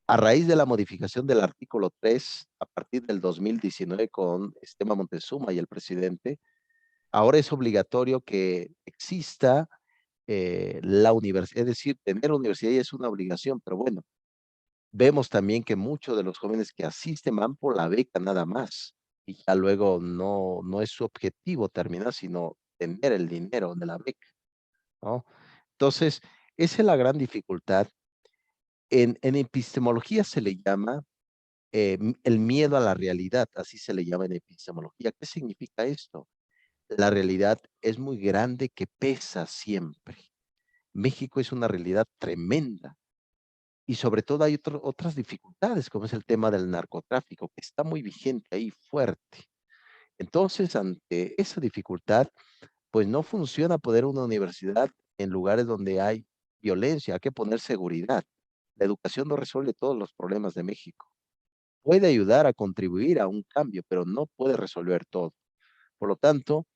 a raíz de la modificación del artículo 3, a partir del 2019 con Esteban Montezuma y el presidente, ahora es obligatorio que exista la universidad, es decir, tener universidad ya es una obligación, pero bueno, vemos también que muchos de los jóvenes que asisten van por la beca nada más y ya luego no es su objetivo terminar, sino tener el dinero de la beca, ¿no? Entonces, esa es la gran dificultad. En epistemología se le llama el miedo a la realidad, así se le llama en epistemología. ¿Qué significa esto? La realidad es muy grande que pesa siempre. México es una realidad tremenda. Y sobre todo hay otras dificultades, como es el tema del narcotráfico, que está muy vigente ahí, fuerte. Entonces, ante esa dificultad, pues no funciona poner una universidad en lugares donde hay violencia, hay que poner seguridad. La educación no resuelve todos los problemas de México. Puede ayudar a contribuir a un cambio, pero no puede resolver todo. Por lo tanto,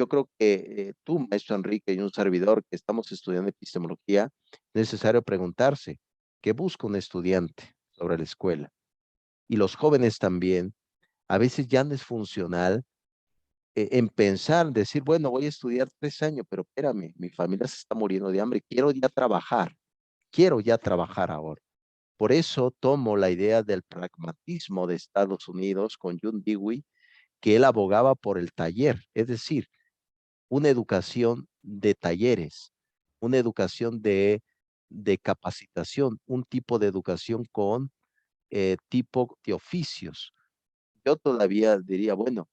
yo creo que tú, maestro Enrique, y un servidor que estamos estudiando epistemología, es necesario preguntarse, ¿qué busca un estudiante sobre la escuela? Y los jóvenes también, a veces ya no es funcional en pensar, decir, bueno, voy a estudiar 3 años, pero espérame, mi familia se está muriendo de hambre, quiero ya trabajar ahora. Por eso tomo la idea del pragmatismo de Estados Unidos con John Dewey, que él abogaba por el taller, es decir, una educación de talleres, una educación de capacitación, un tipo de educación con tipo de oficios. Yo todavía diría, bueno,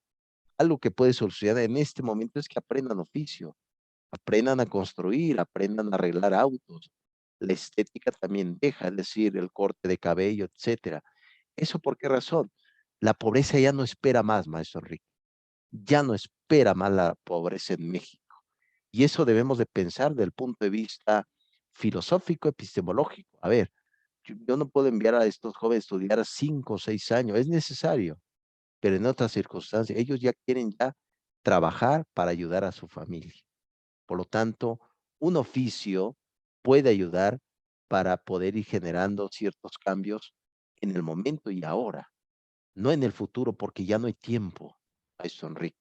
algo que puede solucionar en este momento es que aprendan oficio, aprendan a construir, aprendan a arreglar autos. La estética también deja, es decir, el corte de cabello, etcétera. ¿Eso por qué razón? La pobreza ya no espera más, maestro Enrique. Ya no espera más la pobreza en México. Y eso debemos de pensar desde el punto de vista filosófico, epistemológico. A ver, yo no puedo enviar a estos jóvenes a estudiar 5 o 6 años, es necesario, pero en otras circunstancias, ellos ya quieren ya trabajar para ayudar a su familia. Por lo tanto, un oficio puede ayudar para poder ir generando ciertos cambios en el momento y ahora, no en el futuro, porque ya no hay tiempo, maestro Enrique.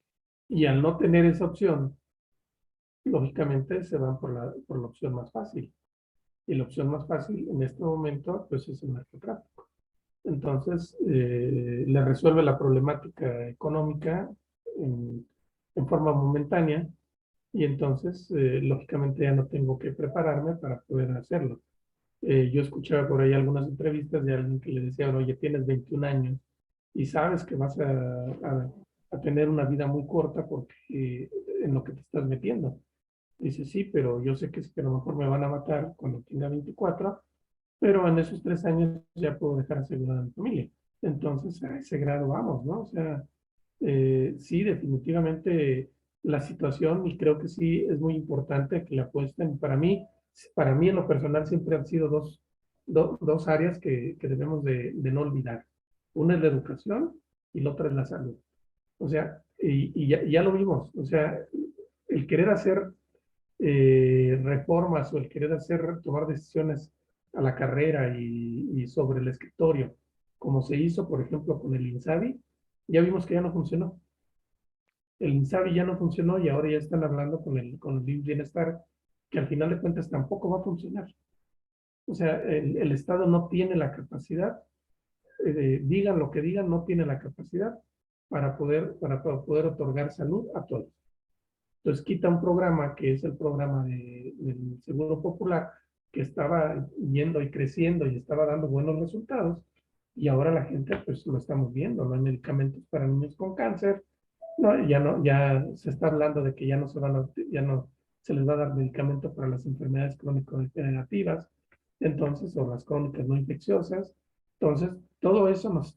Y al no tener esa opción, lógicamente se van por la opción más fácil. Y la opción más fácil en este momento, pues es el narcotráfico. Entonces, le resuelve la problemática económica en forma momentánea y entonces, lógicamente, ya no tengo que prepararme para poder hacerlo. Yo escuchaba por ahí algunas entrevistas de alguien que le decía, oye, tienes 21 años y sabes que vas a tener una vida muy corta porque en lo que te estás metiendo. Dice, sí, pero yo sé que a lo mejor me van a matar cuando tenga 24, pero en esos 3 años ya puedo dejar asegurada a mi familia. Entonces, a ese grado vamos, ¿no? O sea, sí, definitivamente la situación, y creo que sí es muy importante que la apuesten. Para mí en lo personal siempre han sido dos áreas que debemos de no olvidar. Una es la educación y la otra es la salud. O sea, y ya lo vimos, o sea, el querer hacer reformas o el querer tomar decisiones a la carrera y sobre el escritorio, como se hizo, por ejemplo, con el INSABI, ya vimos que ya no funcionó. El INSABI ya no funcionó y ahora ya están hablando con el Bienestar, que al final de cuentas tampoco va a funcionar. O sea, el Estado no tiene la capacidad, digan lo que digan, no tiene la capacidad para poder otorgar salud a todos. Entonces quita un programa que es el programa del Seguro Popular, que estaba yendo y creciendo y estaba dando buenos resultados, y ahora la gente pues lo estamos viendo, no hay medicamentos para niños con cáncer, no, ya se está hablando de que ya no se les va a dar medicamento para las enfermedades crónico-degenerativas, entonces, o las crónicas no infecciosas. Entonces, todo eso nos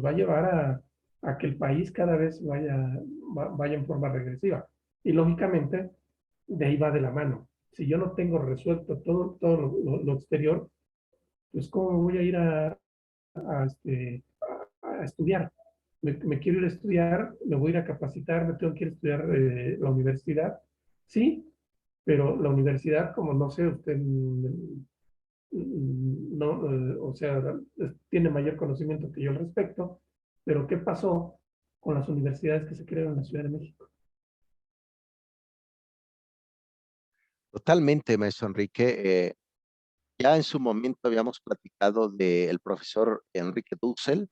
va a llevar a que el país cada vez vaya en forma regresiva. Y lógicamente, de ahí va de la mano. Si yo no tengo resuelto todo lo exterior, pues ¿cómo voy a ir a estudiar? Me quiero ir a estudiar, me voy a ir a capacitar, me tengo que ir a estudiar la universidad. Sí, pero la universidad, como no sé, usted no, o sea, tiene mayor conocimiento que yo al respecto, pero ¿qué pasó con las universidades que se crearon en la Ciudad de México? Totalmente, maestro Enrique. Ya en su momento habíamos platicado del profesor Enrique Dussel.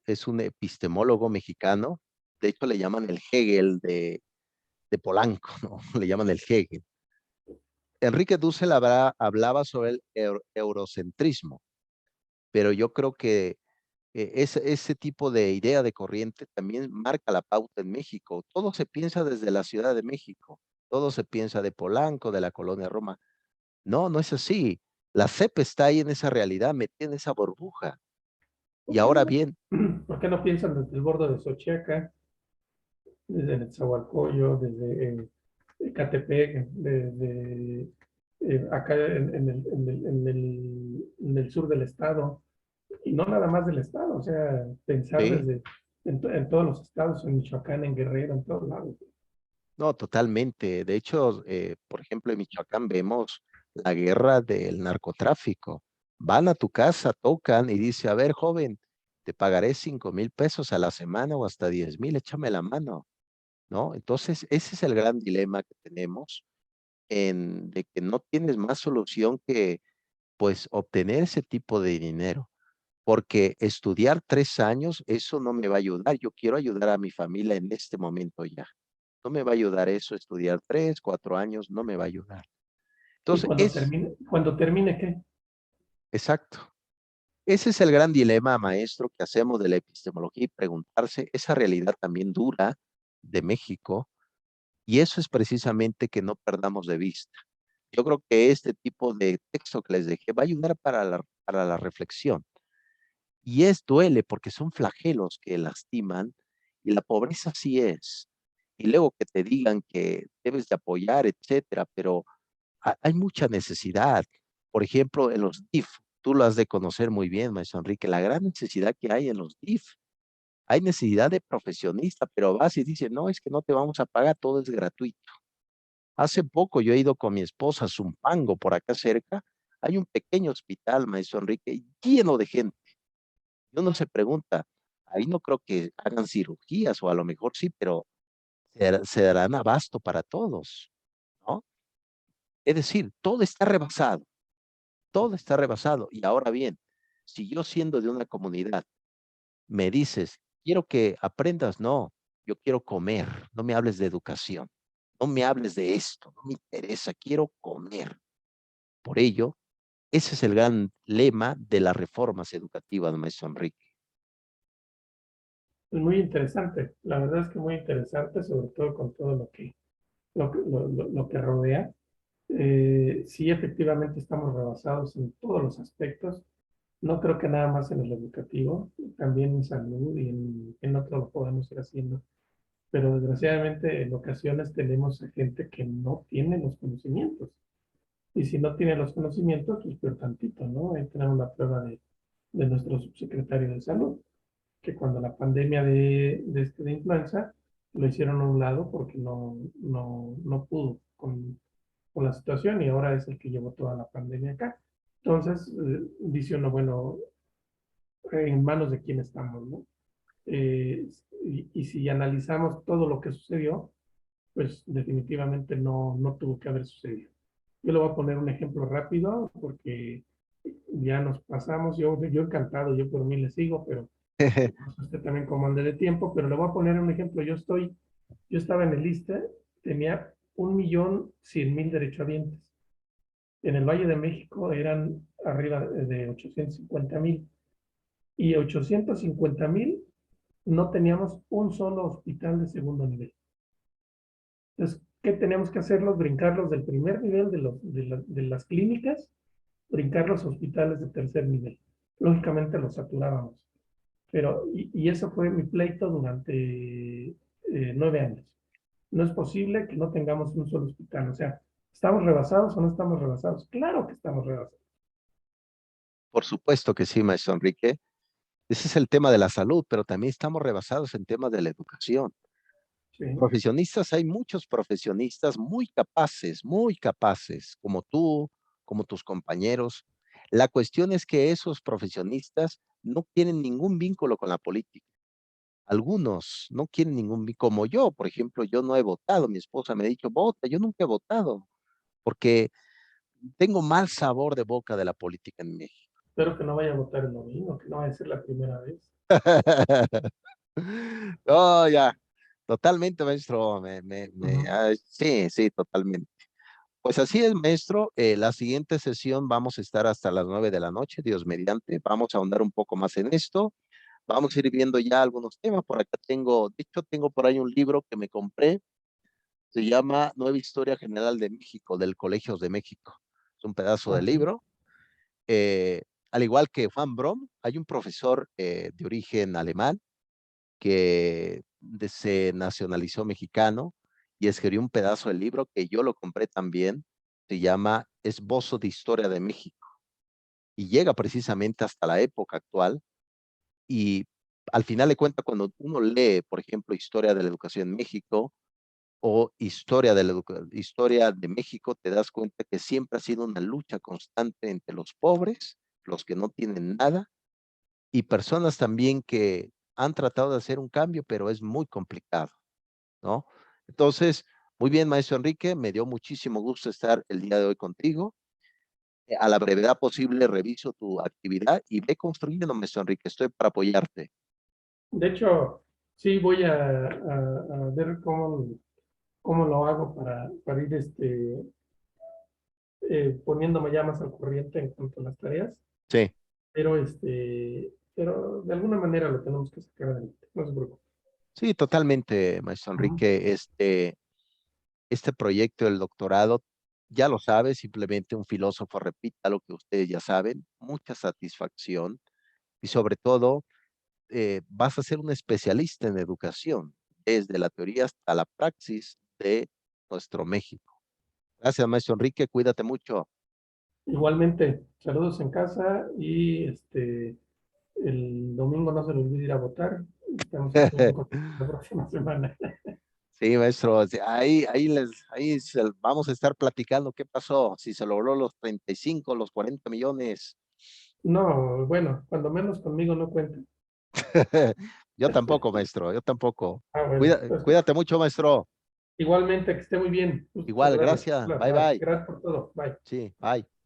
Es un epistemólogo mexicano. De hecho, le llaman el Hegel de Polanco, ¿no? Le llaman el Hegel. Enrique Dussel hablaba sobre el eurocentrismo, pero yo creo que ese tipo de idea de corriente también marca la pauta en México. Todo se piensa desde la Ciudad de México, todo se piensa de Polanco, de la colonia Roma. No, no es así. La CEP está ahí en esa realidad, metida en esa burbuja. Y ¿Por qué ahora no, bien, por qué no piensan desde el borde de Xochiaca, desde Netzahualcoyo, desde Ecatepec, desde acá en el sur del estado? Y no nada más del estado, o sea, pensar sí, en todos los estados, en Michoacán, en Guerrero, en todos lados. No, totalmente. De hecho, por ejemplo, en Michoacán vemos la guerra del narcotráfico. Van a tu casa, tocan y dice, a ver, joven, te pagaré 5,000 pesos a la semana o hasta 10,000, échame la mano, ¿no? Entonces, ese es el gran dilema que tenemos de que no tienes más solución que, pues, obtener ese tipo de dinero. Porque estudiar 3 años, eso no me va a ayudar. Yo quiero ayudar a mi familia en este momento ya. No me va a ayudar eso, estudiar 3, 4 años, no me va a ayudar. Y Entonces, cuando termine, ¿qué? exacto. Ese es el gran dilema, maestro, que hacemos de la epistemología y preguntarse esa realidad también dura de México, y eso es precisamente que no perdamos de vista. Yo creo que este tipo de texto que les dejé va a ayudar para la reflexión. Y duele porque son flagelos que lastiman y la pobreza sí es. Y luego que te digan que debes de apoyar, etcétera, pero hay mucha necesidad. Por ejemplo, en los DIF, tú lo has de conocer muy bien, maestro Enrique, la gran necesidad que hay en los DIF. Hay necesidad de profesionista, pero vas y dices, no, es que no te vamos a pagar, todo es gratuito. Hace poco yo he ido con mi esposa a Zumpango, por acá cerca. Hay un pequeño hospital, maestro Enrique, lleno de gente. Y uno se pregunta, ahí no creo que hagan cirugías, o a lo mejor sí, pero se darán abasto para todos, ¿no? Es decir, todo está rebasado. Y ahora bien, si yo siendo de una comunidad me dices, quiero que aprendas, no, yo quiero comer, no me hables de educación, no me hables de esto, no me interesa, quiero comer. Por ello, ese es el gran lema de las reformas educativas, maestro Enrique. Es muy interesante. La verdad es que muy interesante, sobre todo con todo lo que rodea. Sí, efectivamente estamos rebasados en todos los aspectos. No creo que nada más en el educativo, también en salud y en otro lo podemos ir haciendo. Pero desgraciadamente en ocasiones tenemos a gente que no tiene los conocimientos. Y si no tiene los conocimientos, pues peor tantito, ¿no? Ahí tenemos la prueba de nuestro subsecretario de salud, que cuando la pandemia de influenza lo hicieron a un lado porque no pudo con la situación y ahora es el que llevó toda la pandemia acá. Entonces, dice uno, bueno, en manos de quién estamos, ¿no? Y si analizamos todo lo que sucedió, pues definitivamente no tuvo que haber sucedido. Yo le voy a poner un ejemplo rápido porque ya nos pasamos, yo encantado, yo por mí le sigo, pero usted también comande de tiempo, pero le voy a poner un ejemplo, yo estaba en el lista, tenía 1.100.000 derechohabientes. En el Valle de México eran arriba de 850.000 y 850.000 no teníamos un solo hospital de segundo nivel. Entonces, ¿qué tenemos que hacerlos? Brincarlos del primer nivel de las clínicas, brincar los hospitales de tercer nivel. Lógicamente los saturábamos. Y eso fue mi pleito durante 9 años. No es posible que no tengamos un solo hospital. O sea, ¿estamos rebasados o no estamos rebasados? Claro que estamos rebasados. Por supuesto que sí, maestro Enrique. Ese es el tema de la salud, pero también estamos rebasados en temas de la educación. Sí, Profesionistas, hay muchos profesionistas muy capaces, como tú, como tus compañeros. La cuestión es que esos profesionistas no tienen ningún vínculo con la política. Algunos no quieren ningún vínculo, como yo, por ejemplo, yo no he votado. Mi esposa me ha dicho, vota, yo nunca he votado, porque tengo mal sabor de boca de la política en México. espero que no vaya a votar el domingo, que no vaya a ser la primera vez. No, ya, totalmente, maestro. Ujú. Sí, sí, totalmente. Pues así es, maestro. La siguiente sesión vamos a estar hasta las 9 de la noche, Dios mediante. Vamos a ahondar un poco más en esto. Vamos a ir viendo ya algunos temas. Por acá tengo, de hecho, tengo por ahí un libro que me compré. Se llama Nueva Historia General de México, del Colegios de México. Es un pedazo de Ok, libro. Eh, Al igual que Juan Brom, hay un profesor de origen alemán que se nacionalizó mexicano y escribió un pedazo del libro que yo lo compré también. Se llama Esbozo de Historia de México y llega precisamente hasta la época actual y al final de cuentas cuando uno lee, por ejemplo, Historia de la Educación en México, o historia de historia de México, te das cuenta que siempre ha sido una lucha constante entre los pobres, los que no tienen nada, y personas también que han tratado de hacer un cambio, pero es muy complicado, ¿no? Entonces, muy bien, maestro Enrique, me dio muchísimo gusto estar el día de hoy contigo. A la brevedad posible reviso tu actividad y ve construyendo, maestro Enrique, estoy para apoyarte. De hecho, sí voy a ver cómo lo hago para ir poniéndome ya más al corriente en cuanto a las tareas, Sí, pero de alguna manera lo tenemos que sacar adelante, no se preocupe. sí, totalmente, maestro Ujú. Enrique. Este proyecto del doctorado, ya lo sabe, simplemente un filósofo repita lo que ustedes ya saben, mucha satisfacción y sobre todo vas a ser un especialista en educación, desde la teoría hasta la praxis de nuestro México. Gracias, maestro Enrique, cuídate mucho. Igualmente, saludos en casa y el domingo no se les olvide ir a votar. Estamos aquí en contacto la próxima semana. Sí, maestro, sí, vamos a estar platicando qué pasó, si se logró los 35, los 40 millones. No, bueno, cuando menos conmigo no cuenten. Yo tampoco, maestro, yo tampoco. Bueno, pues Cuídate mucho, maestro. igualmente que esté muy bien. Gusto Igual, saludarle. gracias. Hola, Bye, bye. bye. Gracias por todo. Bye. Sí, bye.